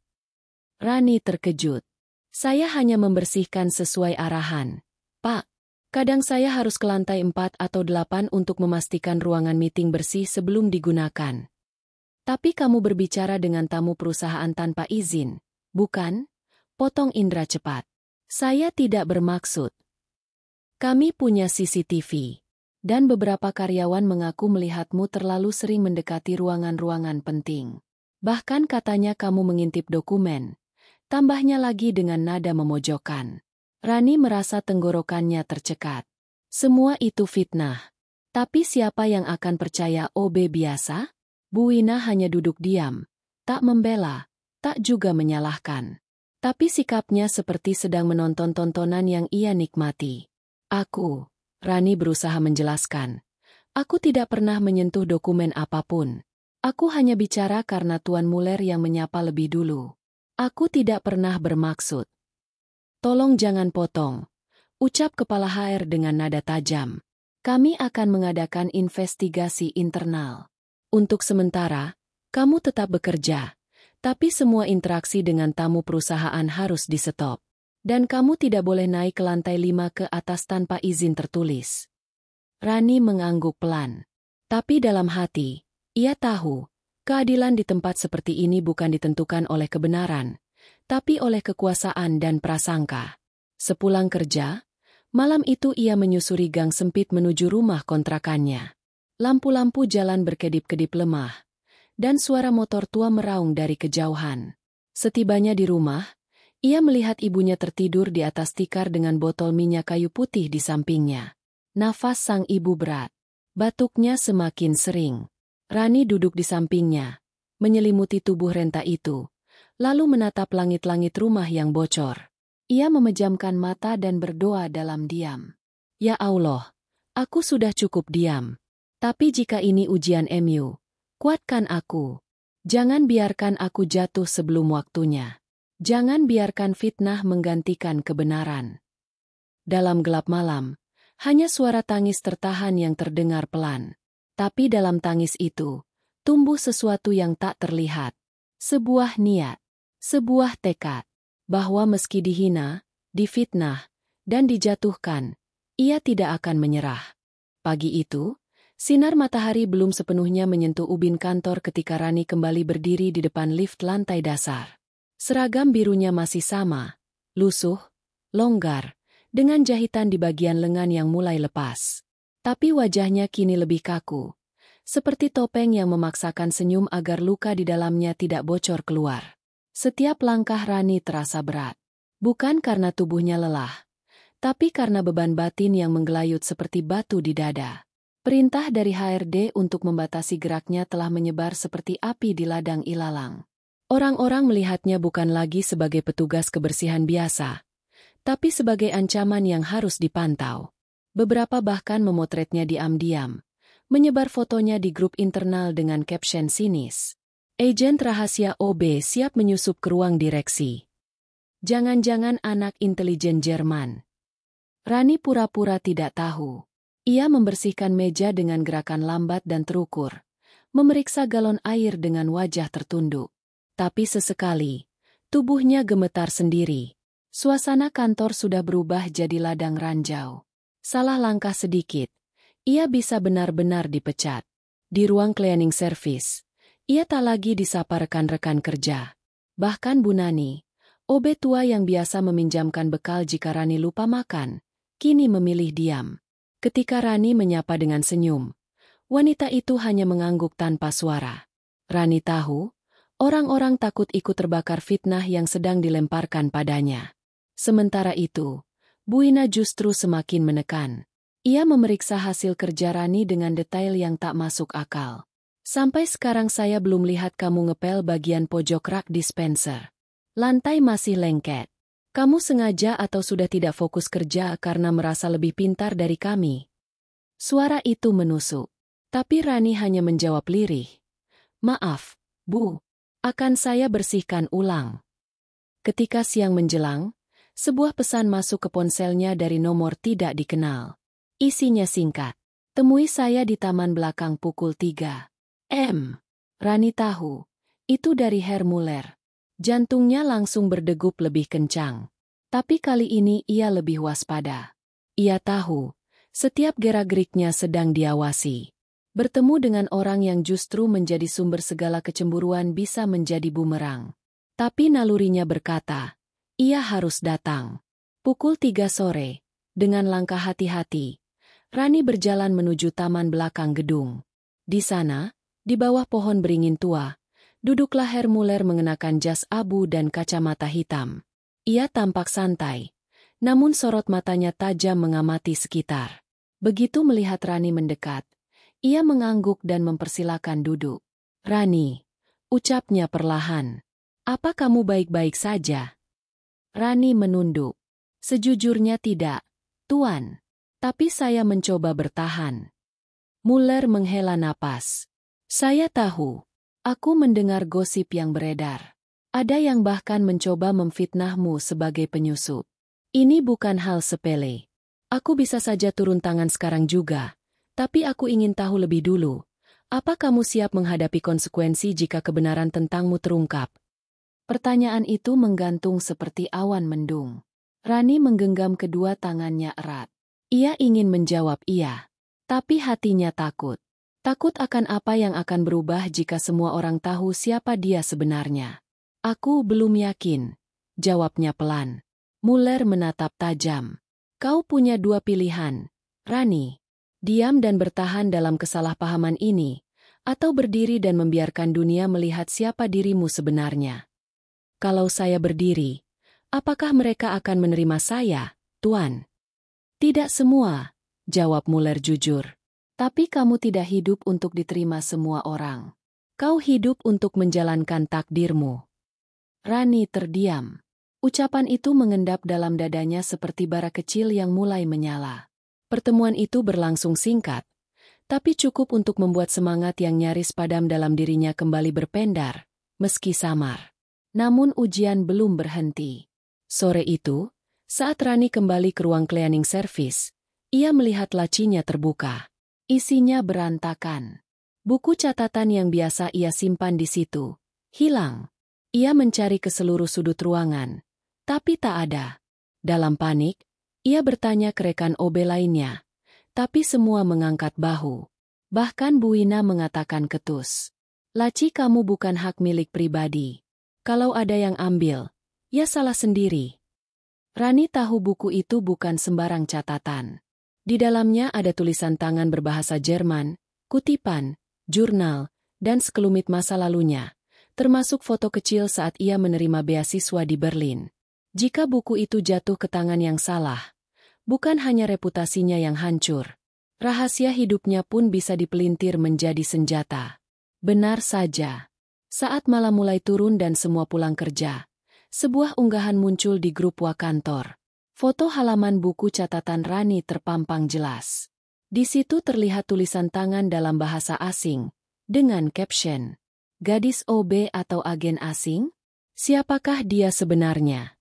Rani terkejut. Saya hanya membersihkan sesuai arahan. Pak, kadang saya harus ke lantai 4 atau 8 untuk memastikan ruangan meeting bersih sebelum digunakan. Tapi kamu berbicara dengan tamu perusahaan tanpa izin, bukan? Potong Indra cepat. Saya tidak bermaksud. Kami punya CCTV. Dan beberapa karyawan mengaku melihatmu terlalu sering mendekati ruangan-ruangan penting. Bahkan katanya kamu mengintip dokumen. Tambahnya lagi dengan nada memojokkan. Rani merasa tenggorokannya tercekat. Semua itu fitnah. Tapi siapa yang akan percaya OB biasa? Bu Ina hanya duduk diam, tak membela, tak juga menyalahkan. Tapi sikapnya seperti sedang menonton tontonan yang ia nikmati. Rani berusaha menjelaskan. Aku tidak pernah menyentuh dokumen apapun. Aku hanya bicara karena Tuan Muller yang menyapa lebih dulu. Aku tidak pernah bermaksud. Tolong jangan potong, ucap kepala HR dengan nada tajam. Kami akan mengadakan investigasi internal. Untuk sementara, kamu tetap bekerja, tapi semua interaksi dengan tamu perusahaan harus di-stop. Dan kamu tidak boleh naik ke lantai 5 ke atas tanpa izin tertulis. Rani mengangguk pelan. Tapi dalam hati, ia tahu, keadilan di tempat seperti ini bukan ditentukan oleh kebenaran, tapi oleh kekuasaan dan prasangka. Sepulang kerja, malam itu ia menyusuri gang sempit menuju rumah kontrakannya. Lampu-lampu jalan berkedip-kedip lemah, dan suara motor tua meraung dari kejauhan. Setibanya di rumah, ia melihat ibunya tertidur di atas tikar dengan botol minyak kayu putih di sampingnya. Nafas sang ibu berat. Batuknya semakin sering. Rani duduk di sampingnya, menyelimuti tubuh renta itu, lalu menatap langit-langit rumah yang bocor. Ia memejamkan mata dan berdoa dalam diam. Ya Allah, aku sudah cukup diam. Tapi jika ini ujian MU, kuatkan aku. Jangan biarkan aku jatuh sebelum waktunya. Jangan biarkan fitnah menggantikan kebenaran. Dalam gelap malam, hanya suara tangis tertahan yang terdengar pelan. Tapi dalam tangis itu, tumbuh sesuatu yang tak terlihat. Sebuah niat, sebuah tekad, bahwa meski dihina, difitnah, dan dijatuhkan, ia tidak akan menyerah. Pagi itu, sinar matahari belum sepenuhnya menyentuh ubin kantor ketika Rani kembali berdiri di depan lift lantai dasar. Seragam birunya masih sama, lusuh, longgar, dengan jahitan di bagian lengan yang mulai lepas. Tapi wajahnya kini lebih kaku, seperti topeng yang memaksakan senyum agar luka di dalamnya tidak bocor keluar. Setiap langkah Rani terasa berat. Bukan karena tubuhnya lelah, tapi karena beban batin yang menggelayut seperti batu di dada. Perintah dari HRD untuk membatasi geraknya telah menyebar seperti api di ladang ilalang. Orang-orang melihatnya bukan lagi sebagai petugas kebersihan biasa, tapi sebagai ancaman yang harus dipantau. Beberapa bahkan memotretnya diam-diam, menyebar fotonya di grup internal dengan caption sinis. Agen rahasia OB siap menyusup ke ruang direksi. Jangan-jangan anak intelijen Jerman. Rani pura-pura tidak tahu. Ia membersihkan meja dengan gerakan lambat dan terukur, memeriksa galon air dengan wajah tertunduk. Tapi sesekali, tubuhnya gemetar sendiri. Suasana kantor sudah berubah jadi ladang ranjau. Salah langkah sedikit, ia bisa benar-benar dipecat. Di ruang cleaning service, ia tak lagi disapa rekan-rekan kerja. Bahkan Bu Nani, OB tua yang biasa meminjamkan bekal jika Rani lupa makan, kini memilih diam. Ketika Rani menyapa dengan senyum, wanita itu hanya mengangguk tanpa suara. Rani tahu, orang-orang takut ikut terbakar fitnah yang sedang dilemparkan padanya. Sementara itu, Bu Ina justru semakin menekan. Ia memeriksa hasil kerja Rani dengan detail yang tak masuk akal. Sampai sekarang saya belum lihat kamu ngepel bagian pojok rak dispenser. Lantai masih lengket. Kamu sengaja atau sudah tidak fokus kerja karena merasa lebih pintar dari kami? Suara itu menusuk. Tapi Rani hanya menjawab lirih. Maaf, Bu. Akan saya bersihkan ulang. Ketika siang menjelang, sebuah pesan masuk ke ponselnya dari nomor tidak dikenal. Isinya singkat. Temui saya di taman belakang pukul 3. Rani tahu. Itu dari Herr Muller. Jantungnya langsung berdegup lebih kencang. Tapi kali ini ia lebih waspada. Ia tahu, setiap gerak-geriknya sedang diawasi. Bertemu dengan orang yang justru menjadi sumber segala kecemburuan bisa menjadi bumerang. Tapi nalurinya berkata, ia harus datang. Pukul 3 sore, dengan langkah hati-hati, Rani berjalan menuju taman belakang gedung. Di sana, di bawah pohon beringin tua, duduklah Herr Muller mengenakan jas abu dan kacamata hitam. Ia tampak santai, namun sorot matanya tajam mengamati sekitar. Begitu melihat Rani mendekat, ia mengangguk dan mempersilakan duduk. Rani, ucapnya perlahan. Apa kamu baik-baik saja? Rani menunduk. Sejujurnya tidak, Tuan. Tapi saya mencoba bertahan. Muller menghela napas. Saya tahu. Aku mendengar gosip yang beredar. Ada yang bahkan mencoba memfitnahmu sebagai penyusup. Ini bukan hal sepele. Aku bisa saja turun tangan sekarang juga. Tapi aku ingin tahu lebih dulu. Apa kamu siap menghadapi konsekuensi jika kebenaran tentangmu terungkap? Pertanyaan itu menggantung seperti awan mendung. Rani menggenggam kedua tangannya erat. Ia ingin menjawab iya. Tapi hatinya takut. Takut akan apa yang akan berubah jika semua orang tahu siapa dia sebenarnya. Aku belum yakin. Jawabnya pelan. Muller menatap tajam. Kau punya dua pilihan, Rani. Diam dan bertahan dalam kesalahpahaman ini, atau berdiri dan membiarkan dunia melihat siapa dirimu sebenarnya. Kalau saya berdiri, apakah mereka akan menerima saya, Tuan? Tidak semua, jawab Muller jujur. Tapi kamu tidak hidup untuk diterima semua orang. Kau hidup untuk menjalankan takdirmu. Rani terdiam. Ucapan itu mengendap dalam dadanya seperti bara kecil yang mulai menyala. Pertemuan itu berlangsung singkat, tapi cukup untuk membuat semangat yang nyaris padam dalam dirinya kembali berpendar, meski samar. Namun ujian belum berhenti. Sore itu, saat Rani kembali ke ruang cleaning service, ia melihat lacinya terbuka. Isinya berantakan. Buku catatan yang biasa ia simpan di situ hilang. Ia mencari ke seluruh sudut ruangan, tapi tak ada. Dalam panik, ia bertanya ke rekan OB lainnya, tapi semua mengangkat bahu. Bahkan Bu Ina mengatakan ketus. Laci kamu bukan hak milik pribadi. Kalau ada yang ambil, ya salah sendiri. Rani tahu buku itu bukan sembarang catatan. Di dalamnya ada tulisan tangan berbahasa Jerman, kutipan, jurnal, dan sekelumit masa lalunya, termasuk foto kecil saat ia menerima beasiswa di Berlin. Jika buku itu jatuh ke tangan yang salah, bukan hanya reputasinya yang hancur, rahasia hidupnya pun bisa dipelintir menjadi senjata. Benar saja. Saat malam mulai turun dan semua pulang kerja, sebuah unggahan muncul di grup kantor. Foto halaman buku catatan Rani terpampang jelas. Di situ terlihat tulisan tangan dalam bahasa asing, dengan caption, "Gadis OB atau agen asing? Siapakah dia sebenarnya?"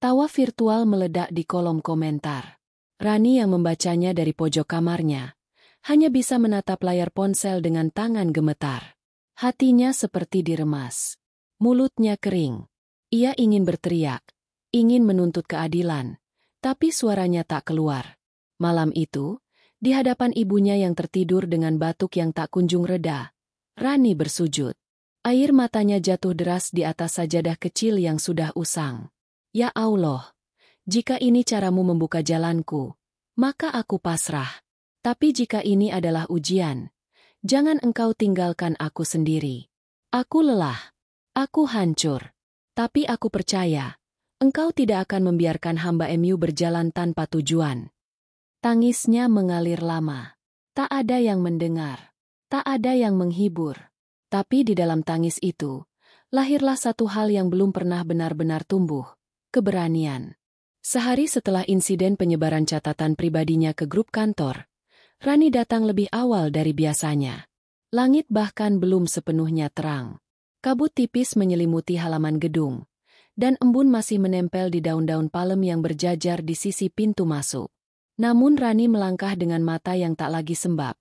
Tawa virtual meledak di kolom komentar. Rani yang membacanya dari pojok kamarnya, hanya bisa menatap layar ponsel dengan tangan gemetar. Hatinya seperti diremas. Mulutnya kering. Ia ingin berteriak, ingin menuntut keadilan, tapi suaranya tak keluar. Malam itu, di hadapan ibunya yang tertidur dengan batuk yang tak kunjung reda, Rani bersujud. Air matanya jatuh deras di atas sajadah kecil yang sudah usang. Ya Allah, jika ini caramu membuka jalanku, maka aku pasrah. Tapi jika ini adalah ujian, jangan engkau tinggalkan aku sendiri. Aku lelah, aku hancur. Tapi aku percaya, engkau tidak akan membiarkan hamba MU berjalan tanpa tujuan. Tangisnya mengalir lama. Tak ada yang mendengar. Tak ada yang menghibur. Tapi di dalam tangis itu, lahirlah satu hal yang belum pernah benar-benar tumbuh. Keberanian. Sehari setelah insiden penyebaran catatan pribadinya ke grup kantor, Rani datang lebih awal dari biasanya. Langit bahkan belum sepenuhnya terang. Kabut tipis menyelimuti halaman gedung, dan embun masih menempel di daun-daun palem yang berjajar di sisi pintu masuk. Namun Rani melangkah dengan mata yang tak lagi sembab,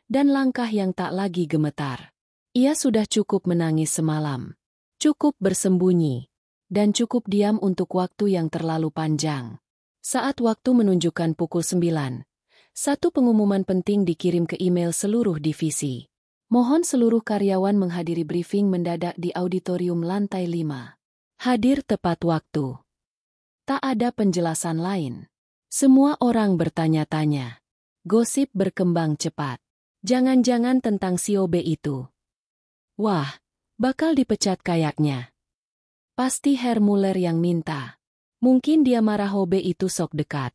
dan langkah yang tak lagi gemetar. Ia sudah cukup menangis semalam, cukup bersembunyi, dan cukup diam untuk waktu yang terlalu panjang. Saat waktu menunjukkan pukul 9, satu pengumuman penting dikirim ke email seluruh divisi. Mohon seluruh karyawan menghadiri briefing mendadak di auditorium lantai 5. Hadir tepat waktu. Tak ada penjelasan lain. Semua orang bertanya-tanya. Gosip berkembang cepat. Jangan-jangan tentang si OB itu. Wah, bakal dipecat kayaknya. Pasti Herr Muller yang minta. Mungkin dia marah OB itu sok dekat.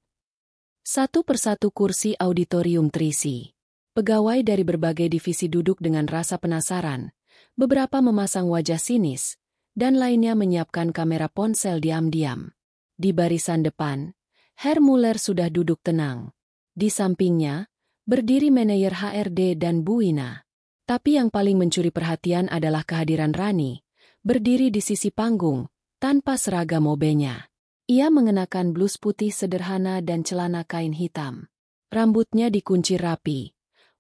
Satu persatu kursi auditorium terisi. Pegawai dari berbagai divisi duduk dengan rasa penasaran, beberapa memasang wajah sinis, dan lainnya menyiapkan kamera ponsel diam-diam. Di barisan depan, Herr Muller sudah duduk tenang. Di sampingnya, berdiri manajer HRD dan Bu Ina. Tapi yang paling mencuri perhatian adalah kehadiran Rani, berdiri di sisi panggung, tanpa seragam OB-nya. Ia mengenakan blus putih sederhana dan celana kain hitam. Rambutnya dikunci rapi.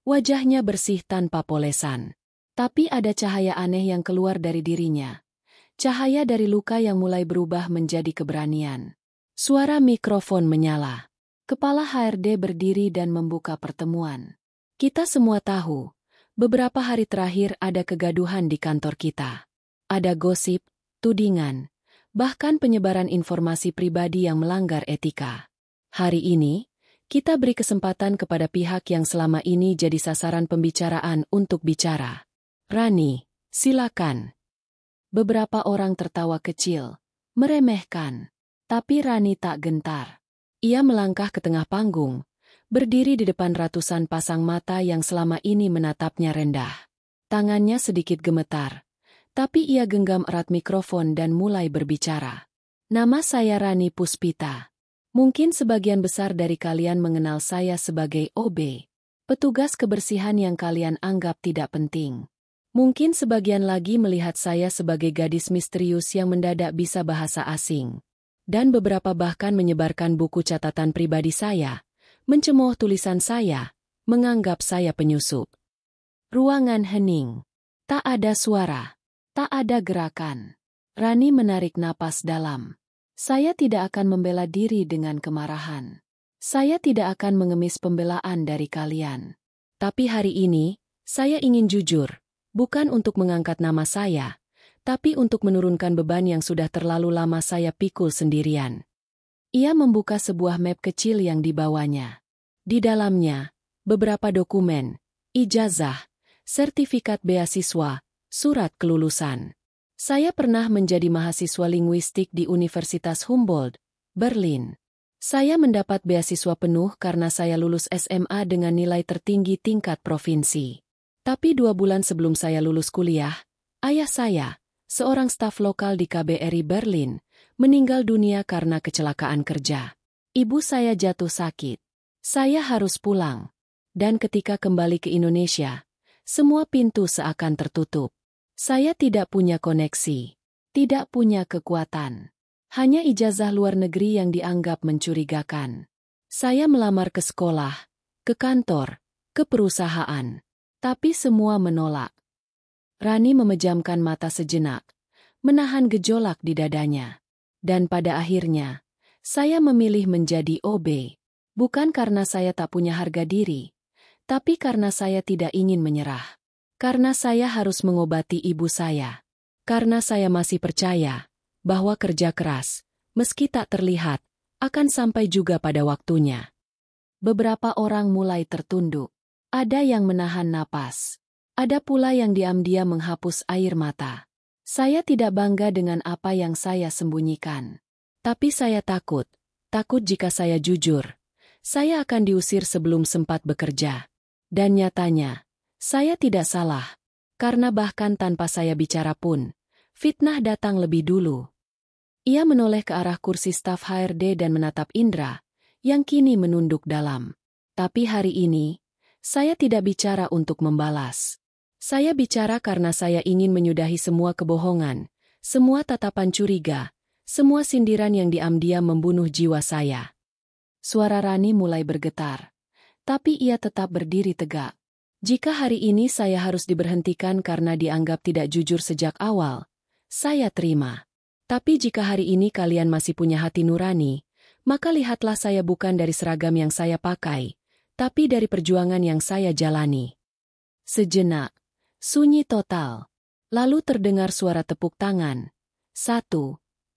Wajahnya bersih tanpa polesan. Tapi ada cahaya aneh yang keluar dari dirinya. Cahaya dari luka yang mulai berubah menjadi keberanian. Suara mikrofon menyala. Kepala HRD berdiri dan membuka pertemuan. Kita semua tahu, beberapa hari terakhir ada kegaduhan di kantor kita. Ada gosip, tudingan, bahkan penyebaran informasi pribadi yang melanggar etika. Hari ini, kita beri kesempatan kepada pihak yang selama ini jadi sasaran pembicaraan untuk bicara. Rani, silakan. Beberapa orang tertawa kecil, meremehkan. Tapi Rani tak gentar. Ia melangkah ke tengah panggung, berdiri di depan ratusan pasang mata yang selama ini menatapnya rendah. Tangannya sedikit gemetar, tapi ia genggam erat mikrofon dan mulai berbicara. Nama saya Rani Puspita. Mungkin sebagian besar dari kalian mengenal saya sebagai OB, petugas kebersihan yang kalian anggap tidak penting. Mungkin sebagian lagi melihat saya sebagai gadis misterius yang mendadak bisa bahasa asing. Dan beberapa bahkan menyebarkan buku catatan pribadi saya, mencemooh tulisan saya, menganggap saya penyusup. Ruangan hening. Tak ada suara. Tak ada gerakan. Rani menarik napas dalam. Saya tidak akan membela diri dengan kemarahan. Saya tidak akan mengemis pembelaan dari kalian. Tapi hari ini, saya ingin jujur. Bukan untuk mengangkat nama saya, tapi untuk menurunkan beban yang sudah terlalu lama saya pikul sendirian. Ia membuka sebuah map kecil yang dibawanya. Di dalamnya, beberapa dokumen, ijazah, sertifikat beasiswa, surat kelulusan. Saya pernah menjadi mahasiswa linguistik di Universitas Humboldt, Berlin. Saya mendapat beasiswa penuh karena saya lulus SMA dengan nilai tertinggi tingkat provinsi. Tapi 2 bulan sebelum saya lulus kuliah, ayah saya, seorang staf lokal di KBRI Berlin, meninggal dunia karena kecelakaan kerja. Ibu saya jatuh sakit. Saya harus pulang. Dan ketika kembali ke Indonesia, semua pintu seakan tertutup. Saya tidak punya koneksi, tidak punya kekuatan. Hanya ijazah luar negeri yang dianggap mencurigakan. Saya melamar ke sekolah, ke kantor, ke perusahaan. Tapi semua menolak. Rani memejamkan mata sejenak, menahan gejolak di dadanya. Dan pada akhirnya, saya memilih menjadi OB. Bukan karena saya tak punya harga diri, tapi karena saya tidak ingin menyerah. Karena saya harus mengobati ibu saya. Karena saya masih percaya bahwa kerja keras, meski tak terlihat, akan sampai juga pada waktunya. Beberapa orang mulai tertunduk. Ada yang menahan napas. Ada pula yang diam-diam menghapus air mata. Saya tidak bangga dengan apa yang saya sembunyikan. Tapi saya takut jika saya jujur. Saya akan diusir sebelum sempat bekerja. Dan nyatanya, saya tidak salah. Karena bahkan tanpa saya bicara pun, fitnah datang lebih dulu. Ia menoleh ke arah kursi staf HRD dan menatap Indra, yang kini menunduk dalam. Tapi hari ini, saya tidak bicara untuk membalas. Saya bicara karena saya ingin menyudahi semua kebohongan, semua tatapan curiga, semua sindiran yang diam-diam membunuh jiwa saya. Suara Rani mulai bergetar, tapi ia tetap berdiri tegak. Jika hari ini saya harus diberhentikan karena dianggap tidak jujur sejak awal, saya terima. Tapi jika hari ini kalian masih punya hati nurani, maka lihatlah saya bukan dari seragam yang saya pakai, tapi dari perjuangan yang saya jalani. Sejenak, sunyi total. Lalu terdengar suara tepuk tangan. 1,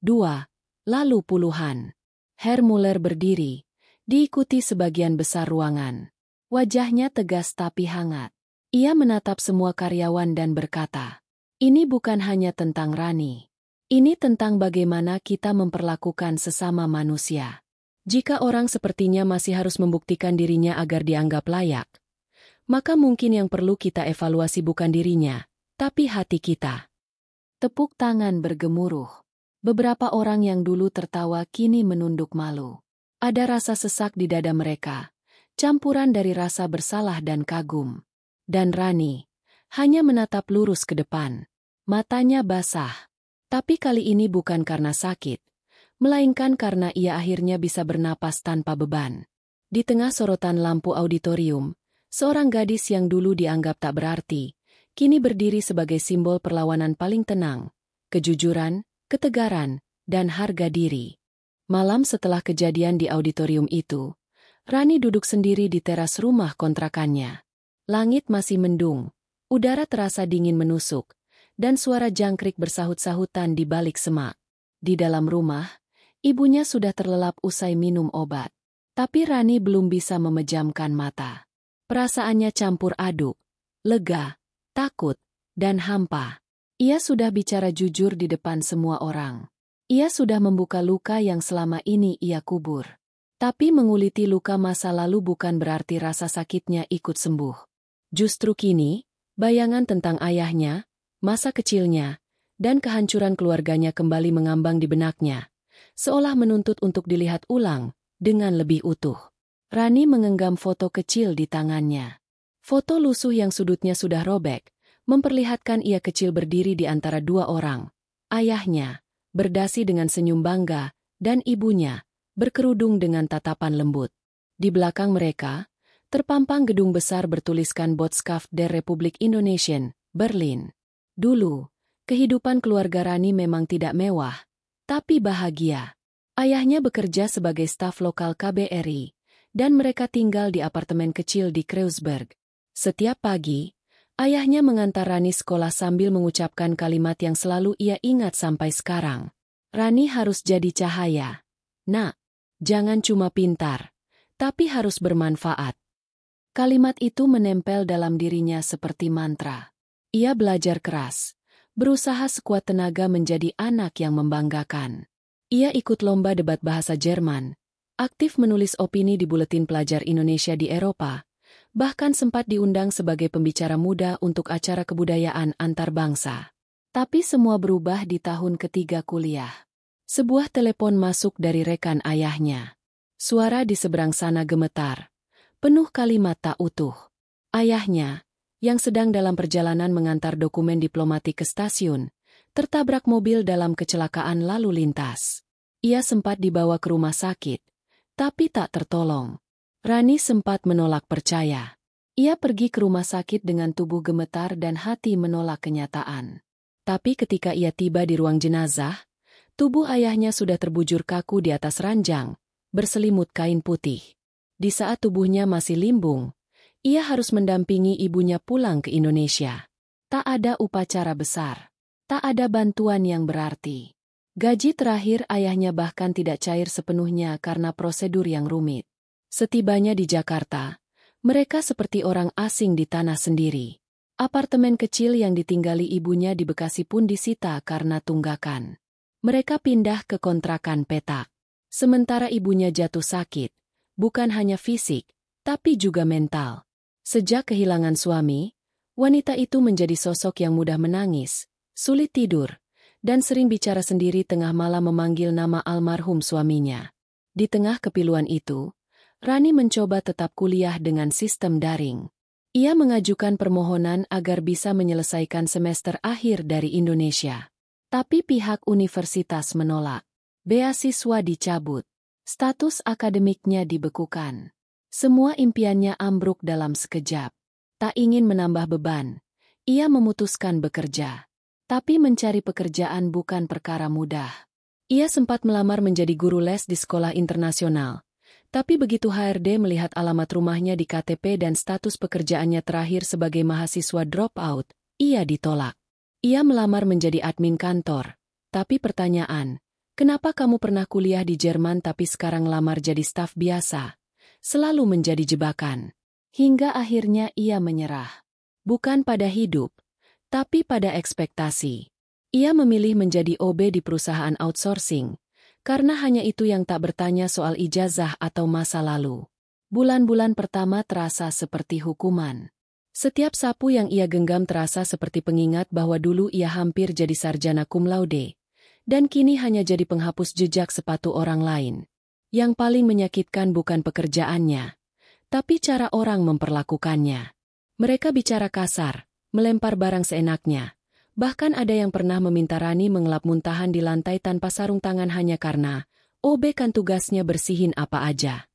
2, lalu puluhan. Herr Muller berdiri, diikuti sebagian besar ruangan. Wajahnya tegas tapi hangat. Ia menatap semua karyawan dan berkata, "Ini bukan hanya tentang Rani. Ini tentang bagaimana kita memperlakukan sesama manusia. Jika orang sepertinya masih harus membuktikan dirinya agar dianggap layak, maka mungkin yang perlu kita evaluasi bukan dirinya, tapi hati kita." Tepuk tangan bergemuruh. Beberapa orang yang dulu tertawa kini menunduk malu. Ada rasa sesak di dada mereka, campuran dari rasa bersalah dan kagum. Dan Rani hanya menatap lurus ke depan. Matanya basah. Tapi kali ini bukan karena sakit, melainkan karena ia akhirnya bisa bernapas tanpa beban. Di tengah sorotan lampu auditorium, seorang gadis yang dulu dianggap tak berarti, kini berdiri sebagai simbol perlawanan paling tenang, kejujuran, ketegaran, dan harga diri. Malam setelah kejadian di auditorium itu, Rani duduk sendiri di teras rumah kontrakannya. Langit masih mendung, udara terasa dingin menusuk, dan suara jangkrik bersahut-sahutan di balik semak. Di dalam rumah, ibunya sudah terlelap usai minum obat. Tapi Rani belum bisa memejamkan mata. Perasaannya campur aduk, lega, takut, dan hampa. Ia sudah bicara jujur di depan semua orang. Ia sudah membuka luka yang selama ini ia kubur. Tapi menguliti luka masa lalu bukan berarti rasa sakitnya ikut sembuh. Justru kini, bayangan tentang ayahnya, masa kecilnya, dan kehancuran keluarganya kembali mengambang di benaknya, seolah menuntut untuk dilihat ulang, dengan lebih utuh. Rani mengenggam foto kecil di tangannya. Foto lusuh yang sudutnya sudah robek, memperlihatkan ia kecil berdiri di antara dua orang. Ayahnya, berdasi dengan senyum bangga, dan ibunya, berkerudung dengan tatapan lembut. Di belakang mereka, terpampang gedung besar bertuliskan Botschaft der Republik Indonesien, Berlin. Dulu, kehidupan keluarga Rani memang tidak mewah, tapi bahagia. Ayahnya bekerja sebagai staf lokal KBRI, dan mereka tinggal di apartemen kecil di Kreuzberg. Setiap pagi, ayahnya mengantar Rani sekolah sambil mengucapkan kalimat yang selalu ia ingat sampai sekarang. Rani harus jadi cahaya. Nak, jangan cuma pintar, tapi harus bermanfaat. Kalimat itu menempel dalam dirinya seperti mantra. Ia belajar keras, berusaha sekuat tenaga menjadi anak yang membanggakan. Ia ikut lomba debat bahasa Jerman, aktif menulis opini di Buletin Pelajar Indonesia di Eropa, bahkan sempat diundang sebagai pembicara muda untuk acara kebudayaan antar bangsa. Tapi semua berubah di tahun ketiga kuliah. Sebuah telepon masuk dari rekan ayahnya. Suara di seberang sana gemetar, penuh kalimat tak utuh. Ayahnya, yang sedang dalam perjalanan mengantar dokumen diplomatik ke stasiun, tertabrak mobil dalam kecelakaan lalu lintas. Ia sempat dibawa ke rumah sakit, tapi tak tertolong. Rani sempat menolak percaya. Ia pergi ke rumah sakit dengan tubuh gemetar dan hati menolak kenyataan. Tapi ketika ia tiba di ruang jenazah, tubuh ayahnya sudah terbujur kaku di atas ranjang, berselimut kain putih. Di saat tubuhnya masih limbung, ia harus mendampingi ibunya pulang ke Indonesia. Tak ada upacara besar. Tak ada bantuan yang berarti. Gaji terakhir ayahnya bahkan tidak cair sepenuhnya karena prosedur yang rumit. Setibanya di Jakarta, mereka seperti orang asing di tanah sendiri. Apartemen kecil yang ditinggali ibunya di Bekasi pun disita karena tunggakan. Mereka pindah ke kontrakan petak. Sementara ibunya jatuh sakit, bukan hanya fisik, tapi juga mental. Sejak kehilangan suami, wanita itu menjadi sosok yang mudah menangis, sulit tidur, dan sering bicara sendiri tengah malam memanggil nama almarhum suaminya. Di tengah kepiluan itu, Rani mencoba tetap kuliah dengan sistem daring. Ia mengajukan permohonan agar bisa menyelesaikan semester akhir dari Indonesia. Tapi pihak universitas menolak. Beasiswa dicabut. Status akademiknya dibekukan. Semua impiannya ambruk dalam sekejap. Tak ingin menambah beban, ia memutuskan bekerja. Tapi mencari pekerjaan bukan perkara mudah. Ia sempat melamar menjadi guru les di sekolah internasional. Tapi begitu HRD melihat alamat rumahnya di KTP dan status pekerjaannya terakhir sebagai mahasiswa dropout, ia ditolak. Ia melamar menjadi admin kantor. Tapi pertanyaan, kenapa kamu pernah kuliah di Jerman tapi sekarang lamar jadi staf biasa? Selalu menjadi jebakan. Hingga akhirnya ia menyerah. Bukan pada hidup, tapi pada ekspektasi. Ia memilih menjadi OB di perusahaan outsourcing, karena hanya itu yang tak bertanya soal ijazah atau masa lalu. Bulan-bulan pertama terasa seperti hukuman. Setiap sapu yang ia genggam terasa seperti pengingat bahwa dulu ia hampir jadi sarjana cum laude. Dan kini hanya jadi penghapus jejak sepatu orang lain. Yang paling menyakitkan bukan pekerjaannya, tapi cara orang memperlakukannya. Mereka bicara kasar, melempar barang seenaknya. Bahkan ada yang pernah meminta Rani mengelap muntahan di lantai tanpa sarung tangan hanya karena OB kan tugasnya bersihin apa aja.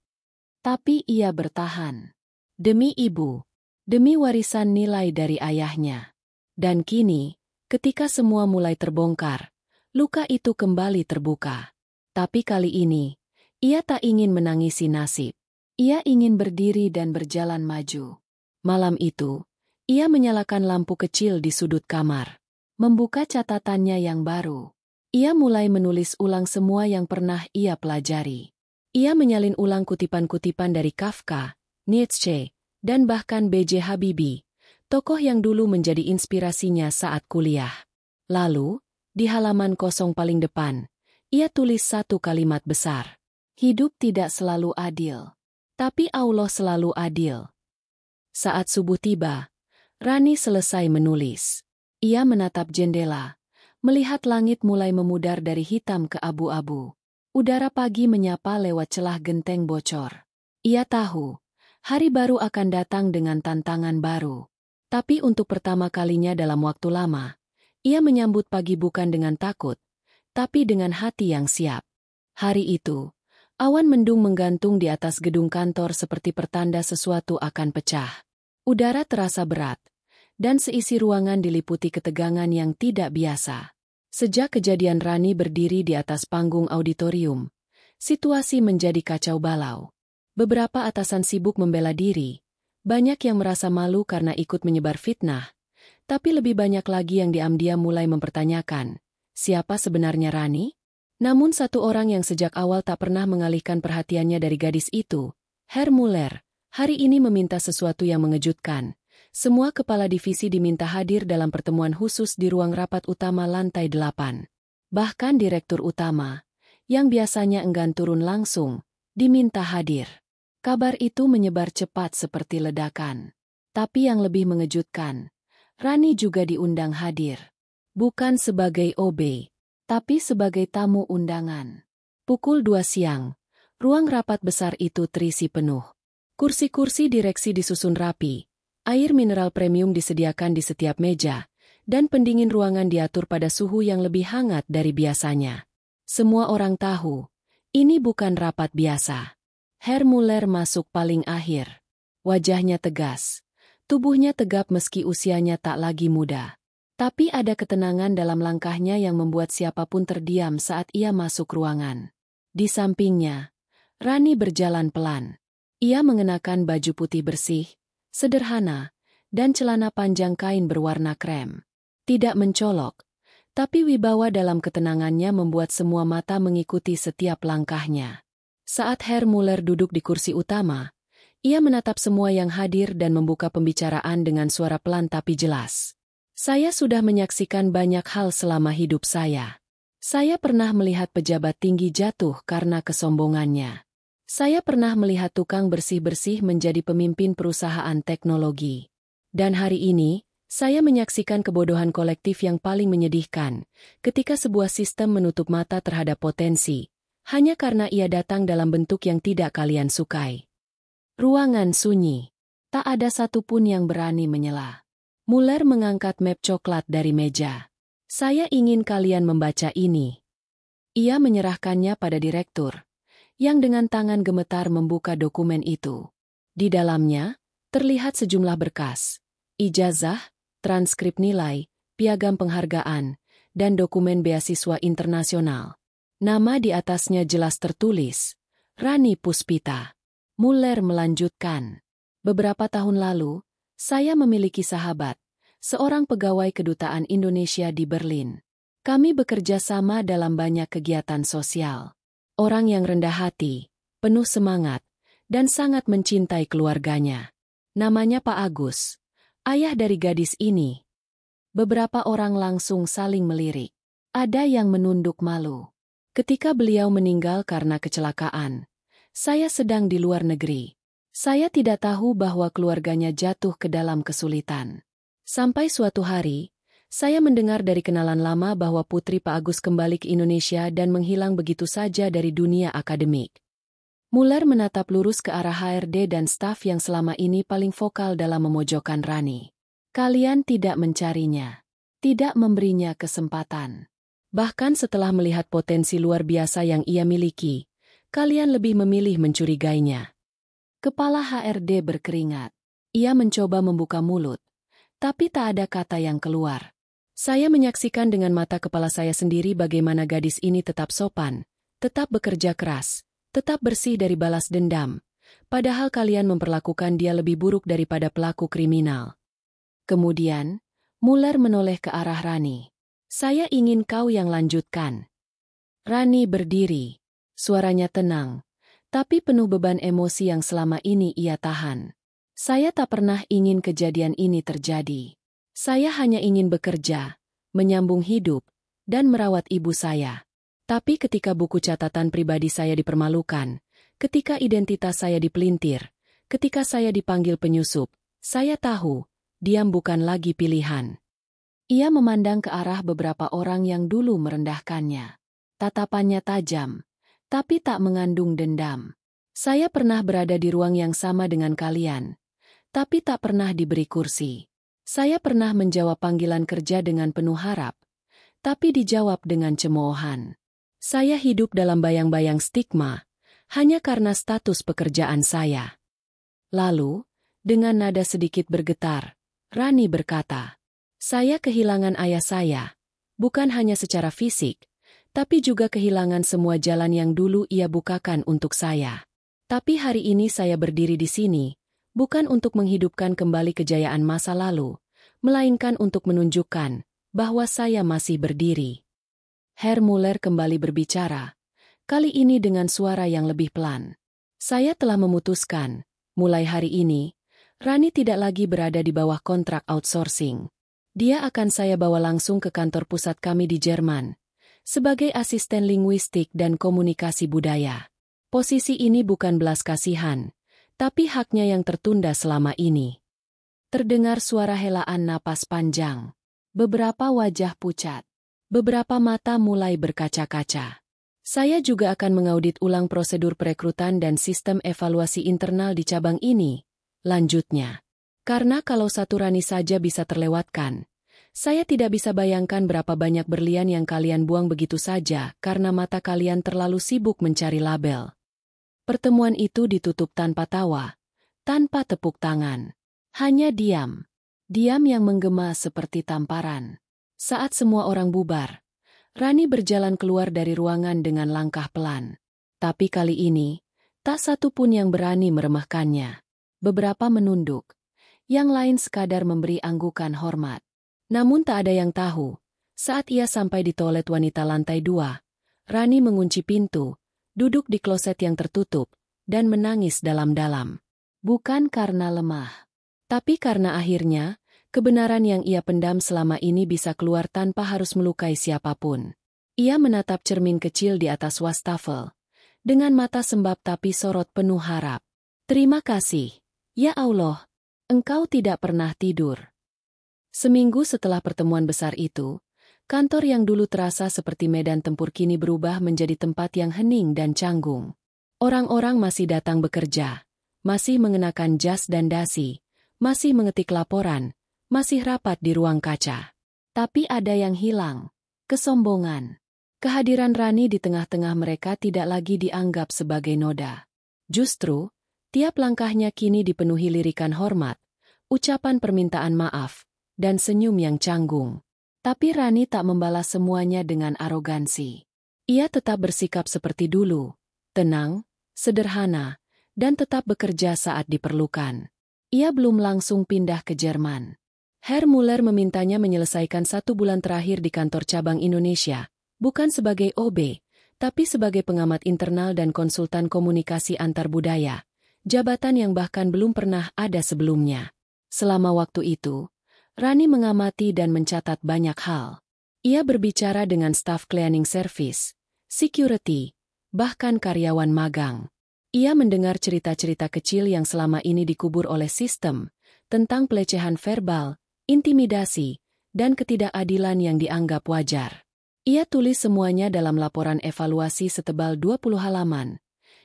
Tapi ia bertahan. Demi ibu, demi warisan nilai dari ayahnya. Dan kini, ketika semua mulai terbongkar, luka itu kembali terbuka. Tapi kali ini, ia tak ingin menangisi nasib. Ia ingin berdiri dan berjalan maju. Malam itu, ia menyalakan lampu kecil di sudut kamar. Membuka catatannya yang baru. Ia mulai menulis ulang semua yang pernah ia pelajari. Ia menyalin ulang kutipan-kutipan dari Kafka, Nietzsche, dan bahkan B.J. Habibie, tokoh yang dulu menjadi inspirasinya saat kuliah. Lalu, di halaman kosong paling depan, ia tulis satu kalimat besar. Hidup tidak selalu adil, tapi Allah selalu adil. Saat subuh tiba, Rani selesai menulis. Ia menatap jendela, melihat langit mulai memudar dari hitam ke abu-abu. Udara pagi menyapa lewat celah genteng bocor. Ia tahu, hari baru akan datang dengan tantangan baru. Tapi untuk pertama kalinya dalam waktu lama, ia menyambut pagi bukan dengan takut, tapi dengan hati yang siap. Hari itu, awan mendung menggantung di atas gedung kantor seperti pertanda sesuatu akan pecah. Udara terasa berat, dan seisi ruangan diliputi ketegangan yang tidak biasa. Sejak kejadian Rani berdiri di atas panggung auditorium, situasi menjadi kacau balau. Beberapa atasan sibuk membela diri, banyak yang merasa malu karena ikut menyebar fitnah, tapi lebih banyak lagi yang diam-diam mulai mempertanyakan, siapa sebenarnya Rani? Namun satu orang yang sejak awal tak pernah mengalihkan perhatiannya dari gadis itu, Herr Muller, hari ini meminta sesuatu yang mengejutkan. Semua kepala divisi diminta hadir dalam pertemuan khusus di ruang rapat utama lantai 8. Bahkan direktur utama, yang biasanya enggan turun langsung, diminta hadir. Kabar itu menyebar cepat seperti ledakan. Tapi yang lebih mengejutkan, Rani juga diundang hadir. Bukan sebagai OB, tapi sebagai tamu undangan. Pukul 2 siang, ruang rapat besar itu terisi penuh. Kursi-kursi direksi disusun rapi, air mineral premium disediakan di setiap meja, dan pendingin ruangan diatur pada suhu yang lebih hangat dari biasanya. Semua orang tahu, ini bukan rapat biasa. Herr Muller masuk paling akhir. Wajahnya tegas. Tubuhnya tegap meski usianya tak lagi muda. Tapi ada ketenangan dalam langkahnya yang membuat siapapun terdiam saat ia masuk ruangan. Di sampingnya, Rani berjalan pelan. Ia mengenakan baju putih bersih, sederhana, dan celana panjang kain berwarna krem. Tidak mencolok, tapi wibawa dalam ketenangannya membuat semua mata mengikuti setiap langkahnya. Saat Herr Muller duduk di kursi utama, ia menatap semua yang hadir dan membuka pembicaraan dengan suara pelan tapi jelas. Saya sudah menyaksikan banyak hal selama hidup saya. Saya pernah melihat pejabat tinggi jatuh karena kesombongannya. Saya pernah melihat tukang bersih-bersih menjadi pemimpin perusahaan teknologi. Dan hari ini, saya menyaksikan kebodohan kolektif yang paling menyedihkan, ketika sebuah sistem menutup mata terhadap potensi, hanya karena ia datang dalam bentuk yang tidak kalian sukai. Ruangan sunyi. Tak ada satupun yang berani menyela. Muller mengangkat map coklat dari meja. Saya ingin kalian membaca ini. Ia menyerahkannya pada direktur, yang dengan tangan gemetar membuka dokumen itu. Di dalamnya, terlihat sejumlah berkas, ijazah, transkrip nilai, piagam penghargaan, dan dokumen beasiswa internasional. Nama di atasnya jelas tertulis, Rani Puspita. Muller melanjutkan. Beberapa tahun lalu, saya memiliki sahabat, seorang pegawai kedutaan Indonesia di Berlin. Kami bekerja sama dalam banyak kegiatan sosial. Orang yang rendah hati, penuh semangat, dan sangat mencintai keluarganya. Namanya Pak Agus, ayah dari gadis ini. Beberapa orang langsung saling melirik. Ada yang menunduk malu. Ketika beliau meninggal karena kecelakaan, saya sedang di luar negeri. Saya tidak tahu bahwa keluarganya jatuh ke dalam kesulitan. Sampai suatu hari, Saya mendengar dari kenalan lama bahwa Putri Pak Agus kembali ke Indonesia dan menghilang begitu saja dari dunia akademik. Muller menatap lurus ke arah HRD dan staf yang selama ini paling vokal dalam memojokkan Rani. Kalian tidak mencarinya. Tidak memberinya kesempatan. Bahkan setelah melihat potensi luar biasa yang ia miliki, kalian lebih memilih mencurigainya. Kepala HRD berkeringat. Ia mencoba membuka mulut, tapi tak ada kata yang keluar. Saya menyaksikan dengan mata kepala saya sendiri bagaimana gadis ini tetap sopan, tetap bekerja keras, tetap bersih dari balas dendam, padahal kalian memperlakukan dia lebih buruk daripada pelaku kriminal. Kemudian, Muller menoleh ke arah Rani. Saya ingin kau yang lanjutkan. Rani berdiri. Suaranya tenang, tapi penuh beban emosi yang selama ini ia tahan. Saya tak pernah ingin kejadian ini terjadi. Saya hanya ingin bekerja, menyambung hidup, dan merawat ibu saya. Tapi ketika buku catatan pribadi saya dipermalukan, ketika identitas saya dipelintir, ketika saya dipanggil penyusup, saya tahu, diam bukan lagi pilihan. Ia memandang ke arah beberapa orang yang dulu merendahkannya. Tatapannya tajam, tapi tak mengandung dendam. Saya pernah berada di ruang yang sama dengan kalian, tapi tak pernah diberi kursi. Saya pernah menjawab panggilan kerja dengan penuh harap, tapi dijawab dengan cemoohan. Saya hidup dalam bayang-bayang stigma, hanya karena status pekerjaan saya. Lalu, dengan nada sedikit bergetar, Rani berkata, saya kehilangan ayah saya, bukan hanya secara fisik, tapi juga kehilangan semua jalan yang dulu ia bukakan untuk saya. Tapi hari ini saya berdiri di sini, bukan untuk menghidupkan kembali kejayaan masa lalu, melainkan untuk menunjukkan bahwa saya masih berdiri. Herr Muller kembali berbicara, kali ini dengan suara yang lebih pelan. Saya telah memutuskan, mulai hari ini, Rani tidak lagi berada di bawah kontrak outsourcing. Dia akan saya bawa langsung ke kantor pusat kami di Jerman, sebagai asisten linguistik dan komunikasi budaya. Posisi ini bukan belas kasihan, tapi haknya yang tertunda selama ini. Terdengar suara helaan napas panjang. Beberapa wajah pucat. Beberapa mata mulai berkaca-kaca. Saya juga akan mengaudit ulang prosedur perekrutan dan sistem evaluasi internal di cabang ini, lanjutnya. Karena kalau satu Rani saja bisa terlewatkan, saya tidak bisa bayangkan berapa banyak berlian yang kalian buang begitu saja karena mata kalian terlalu sibuk mencari label. Pertemuan itu ditutup tanpa tawa, tanpa tepuk tangan. Hanya diam. Diam yang menggema seperti tamparan. Saat semua orang bubar, Rani berjalan keluar dari ruangan dengan langkah pelan. Tapi kali ini, tak satu pun yang berani meremehkannya. Beberapa menunduk. Yang lain sekadar memberi anggukan hormat. Namun tak ada yang tahu, saat ia sampai di toilet wanita lantai 2, Rani mengunci pintu, duduk di kloset yang tertutup, dan menangis dalam-dalam. Bukan karena lemah, tapi karena akhirnya, kebenaran yang ia pendam selama ini bisa keluar tanpa harus melukai siapapun. Ia menatap cermin kecil di atas wastafel, dengan mata sembab tapi sorot penuh harap. Terima kasih, ya Allah, engkau tidak pernah tidur. Seminggu setelah pertemuan besar itu, kantor yang dulu terasa seperti medan tempur kini berubah menjadi tempat yang hening dan canggung. Orang-orang masih datang bekerja, masih mengenakan jas dan dasi, masih mengetik laporan, masih rapat di ruang kaca. Tapi ada yang hilang, kesombongan. Kehadiran Rani di tengah-tengah mereka tidak lagi dianggap sebagai noda. Justru, tiap langkahnya kini dipenuhi lirikan hormat, ucapan permintaan maaf, dan senyum yang canggung. Tapi Rani tak membalas semuanya dengan arogansi. Ia tetap bersikap seperti dulu, tenang, sederhana, dan tetap bekerja saat diperlukan. Ia belum langsung pindah ke Jerman. Herr Muller memintanya menyelesaikan 1 bulan terakhir di kantor cabang Indonesia, bukan sebagai OB, tapi sebagai pengamat internal dan konsultan komunikasi antar budaya, jabatan yang bahkan belum pernah ada sebelumnya. Selama waktu itu, Rani mengamati dan mencatat banyak hal. Ia berbicara dengan staf cleaning service, security, bahkan karyawan magang. Ia mendengar cerita-cerita kecil yang selama ini dikubur oleh sistem, tentang pelecehan verbal, intimidasi, dan ketidakadilan yang dianggap wajar. Ia tulis semuanya dalam laporan evaluasi setebal 20 halaman,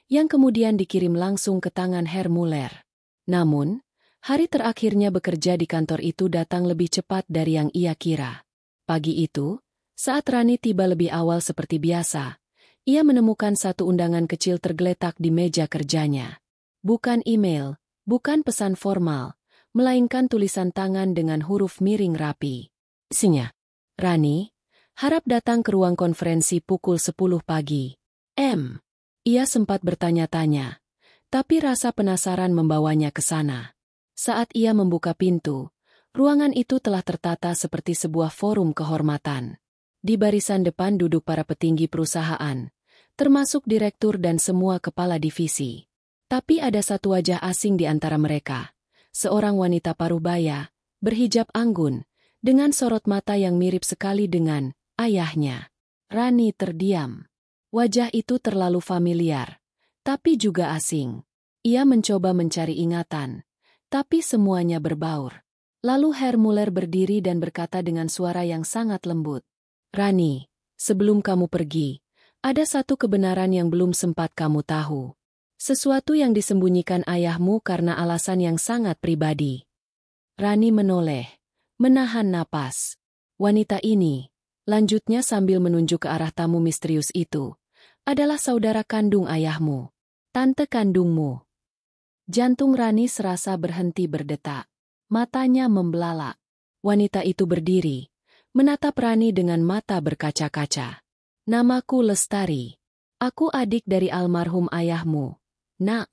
yang kemudian dikirim langsung ke tangan Herr Muller. Namun, hari terakhirnya bekerja di kantor itu datang lebih cepat dari yang ia kira. Pagi itu, saat Rani tiba lebih awal seperti biasa, ia menemukan satu undangan kecil tergeletak di meja kerjanya. Bukan email, bukan pesan formal, melainkan tulisan tangan dengan huruf miring rapi. Isinya, Rani, harap datang ke ruang konferensi pukul 10 pagi. Ia sempat bertanya-tanya, tapi rasa penasaran membawanya ke sana. Saat ia membuka pintu, ruangan itu telah tertata seperti sebuah forum kehormatan. Di barisan depan duduk para petinggi perusahaan, termasuk direktur dan semua kepala divisi. Tapi ada satu wajah asing di antara mereka, seorang wanita parubaya, berhijab anggun, dengan sorot mata yang mirip sekali dengan ayahnya. Rani terdiam. Wajah itu terlalu familiar, tapi juga asing. Ia mencoba mencari ingatan, tapi semuanya berbaur. Lalu Herr Muller berdiri dan berkata dengan suara yang sangat lembut, "Rani, sebelum kamu pergi, ada satu kebenaran yang belum sempat kamu tahu. Sesuatu yang disembunyikan ayahmu karena alasan yang sangat pribadi." Rani menoleh, menahan napas. "Wanita ini," lanjutnya sambil menunjuk ke arah tamu misterius itu, "adalah saudara kandung ayahmu, tante kandungmu." Jantung Rani serasa berhenti berdetak. Matanya membelalak. Wanita itu berdiri, menatap Rani dengan mata berkaca-kaca. "Namaku Lestari. Aku adik dari almarhum ayahmu, Nak."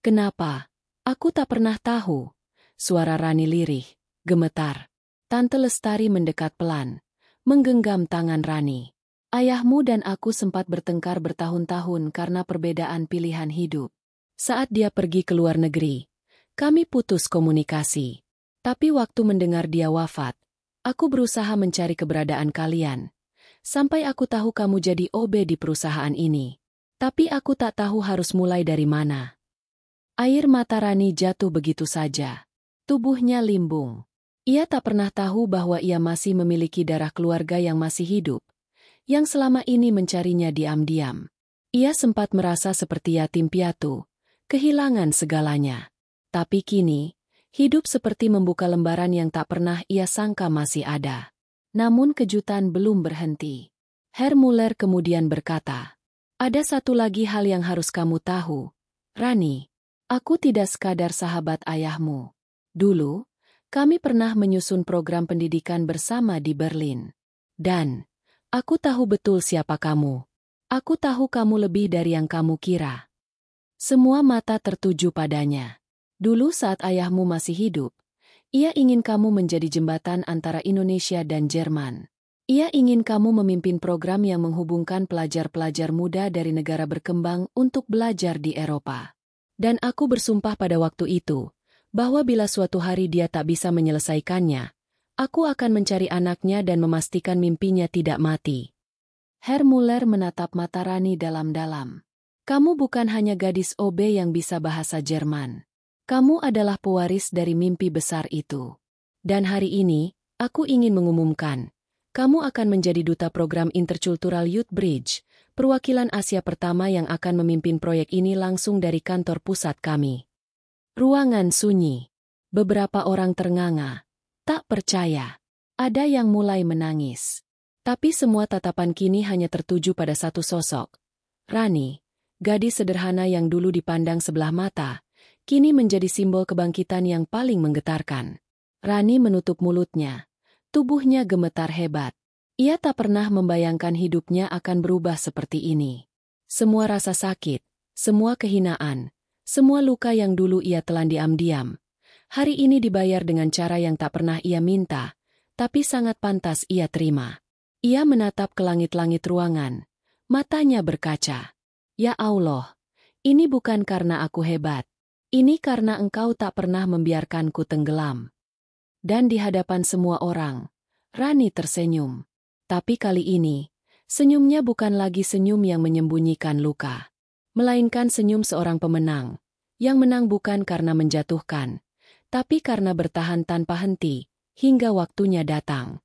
"Kenapa? Aku tak pernah tahu." Suara Rani lirih, gemetar. Tante Lestari mendekat pelan, menggenggam tangan Rani. "Ayahmu dan aku sempat bertengkar bertahun-tahun karena perbedaan pilihan hidup. Saat dia pergi ke luar negeri, kami putus komunikasi. Tapi waktu mendengar dia wafat, aku berusaha mencari keberadaan kalian. Sampai aku tahu kamu jadi OB di perusahaan ini. Tapi aku tak tahu harus mulai dari mana." Air mata Rani jatuh begitu saja. Tubuhnya limbung. Ia tak pernah tahu bahwa ia masih memiliki darah keluarga yang masih hidup, yang selama ini mencarinya diam-diam. Ia sempat merasa seperti yatim piatu, kehilangan segalanya. Tapi kini, hidup seperti membuka lembaran yang tak pernah ia sangka masih ada. Namun kejutan belum berhenti. Herr Muller kemudian berkata, "Ada satu lagi hal yang harus kamu tahu, Rani. Aku tidak sekadar sahabat ayahmu. Dulu, kami pernah menyusun program pendidikan bersama di Berlin. Dan, aku tahu betul siapa kamu. Aku tahu kamu lebih dari yang kamu kira." Semua mata tertuju padanya. Dulu saat ayahmu masih hidup, ia ingin kamu menjadi jembatan antara Indonesia dan Jerman. Ia ingin kamu memimpin program yang menghubungkan pelajar-pelajar muda dari negara berkembang untuk belajar di Eropa. Dan aku bersumpah pada waktu itu, bahwa bila suatu hari dia tak bisa menyelesaikannya, aku akan mencari anaknya dan memastikan mimpinya tidak mati. Herr Muller menatap mata Rani dalam-dalam. "Kamu bukan hanya gadis OB yang bisa bahasa Jerman. Kamu adalah pewaris dari mimpi besar itu. Dan hari ini, aku ingin mengumumkan, kamu akan menjadi duta program Intercultural Youth Bridge, perwakilan Asia pertama yang akan memimpin proyek ini langsung dari kantor pusat kami." Ruangan sunyi. Beberapa orang ternganga. Tak percaya. Ada yang mulai menangis. Tapi semua tatapan kini hanya tertuju pada satu sosok. Rani, gadis sederhana yang dulu dipandang sebelah mata, kini menjadi simbol kebangkitan yang paling menggetarkan. Rani menutup mulutnya. Tubuhnya gemetar hebat. Ia tak pernah membayangkan hidupnya akan berubah seperti ini. Semua rasa sakit, semua kehinaan, semua luka yang dulu ia telan diam-diam, hari ini dibayar dengan cara yang tak pernah ia minta, tapi sangat pantas ia terima. Ia menatap ke langit-langit ruangan. Matanya berkaca. "Ya Allah, ini bukan karena aku hebat. Ini karena Engkau tak pernah membiarkanku tenggelam." Dan di hadapan semua orang, Rani tersenyum. Tapi kali ini, senyumnya bukan lagi senyum yang menyembunyikan luka, melainkan senyum seorang pemenang, yang menang bukan karena menjatuhkan, tapi karena bertahan tanpa henti, hingga waktunya datang.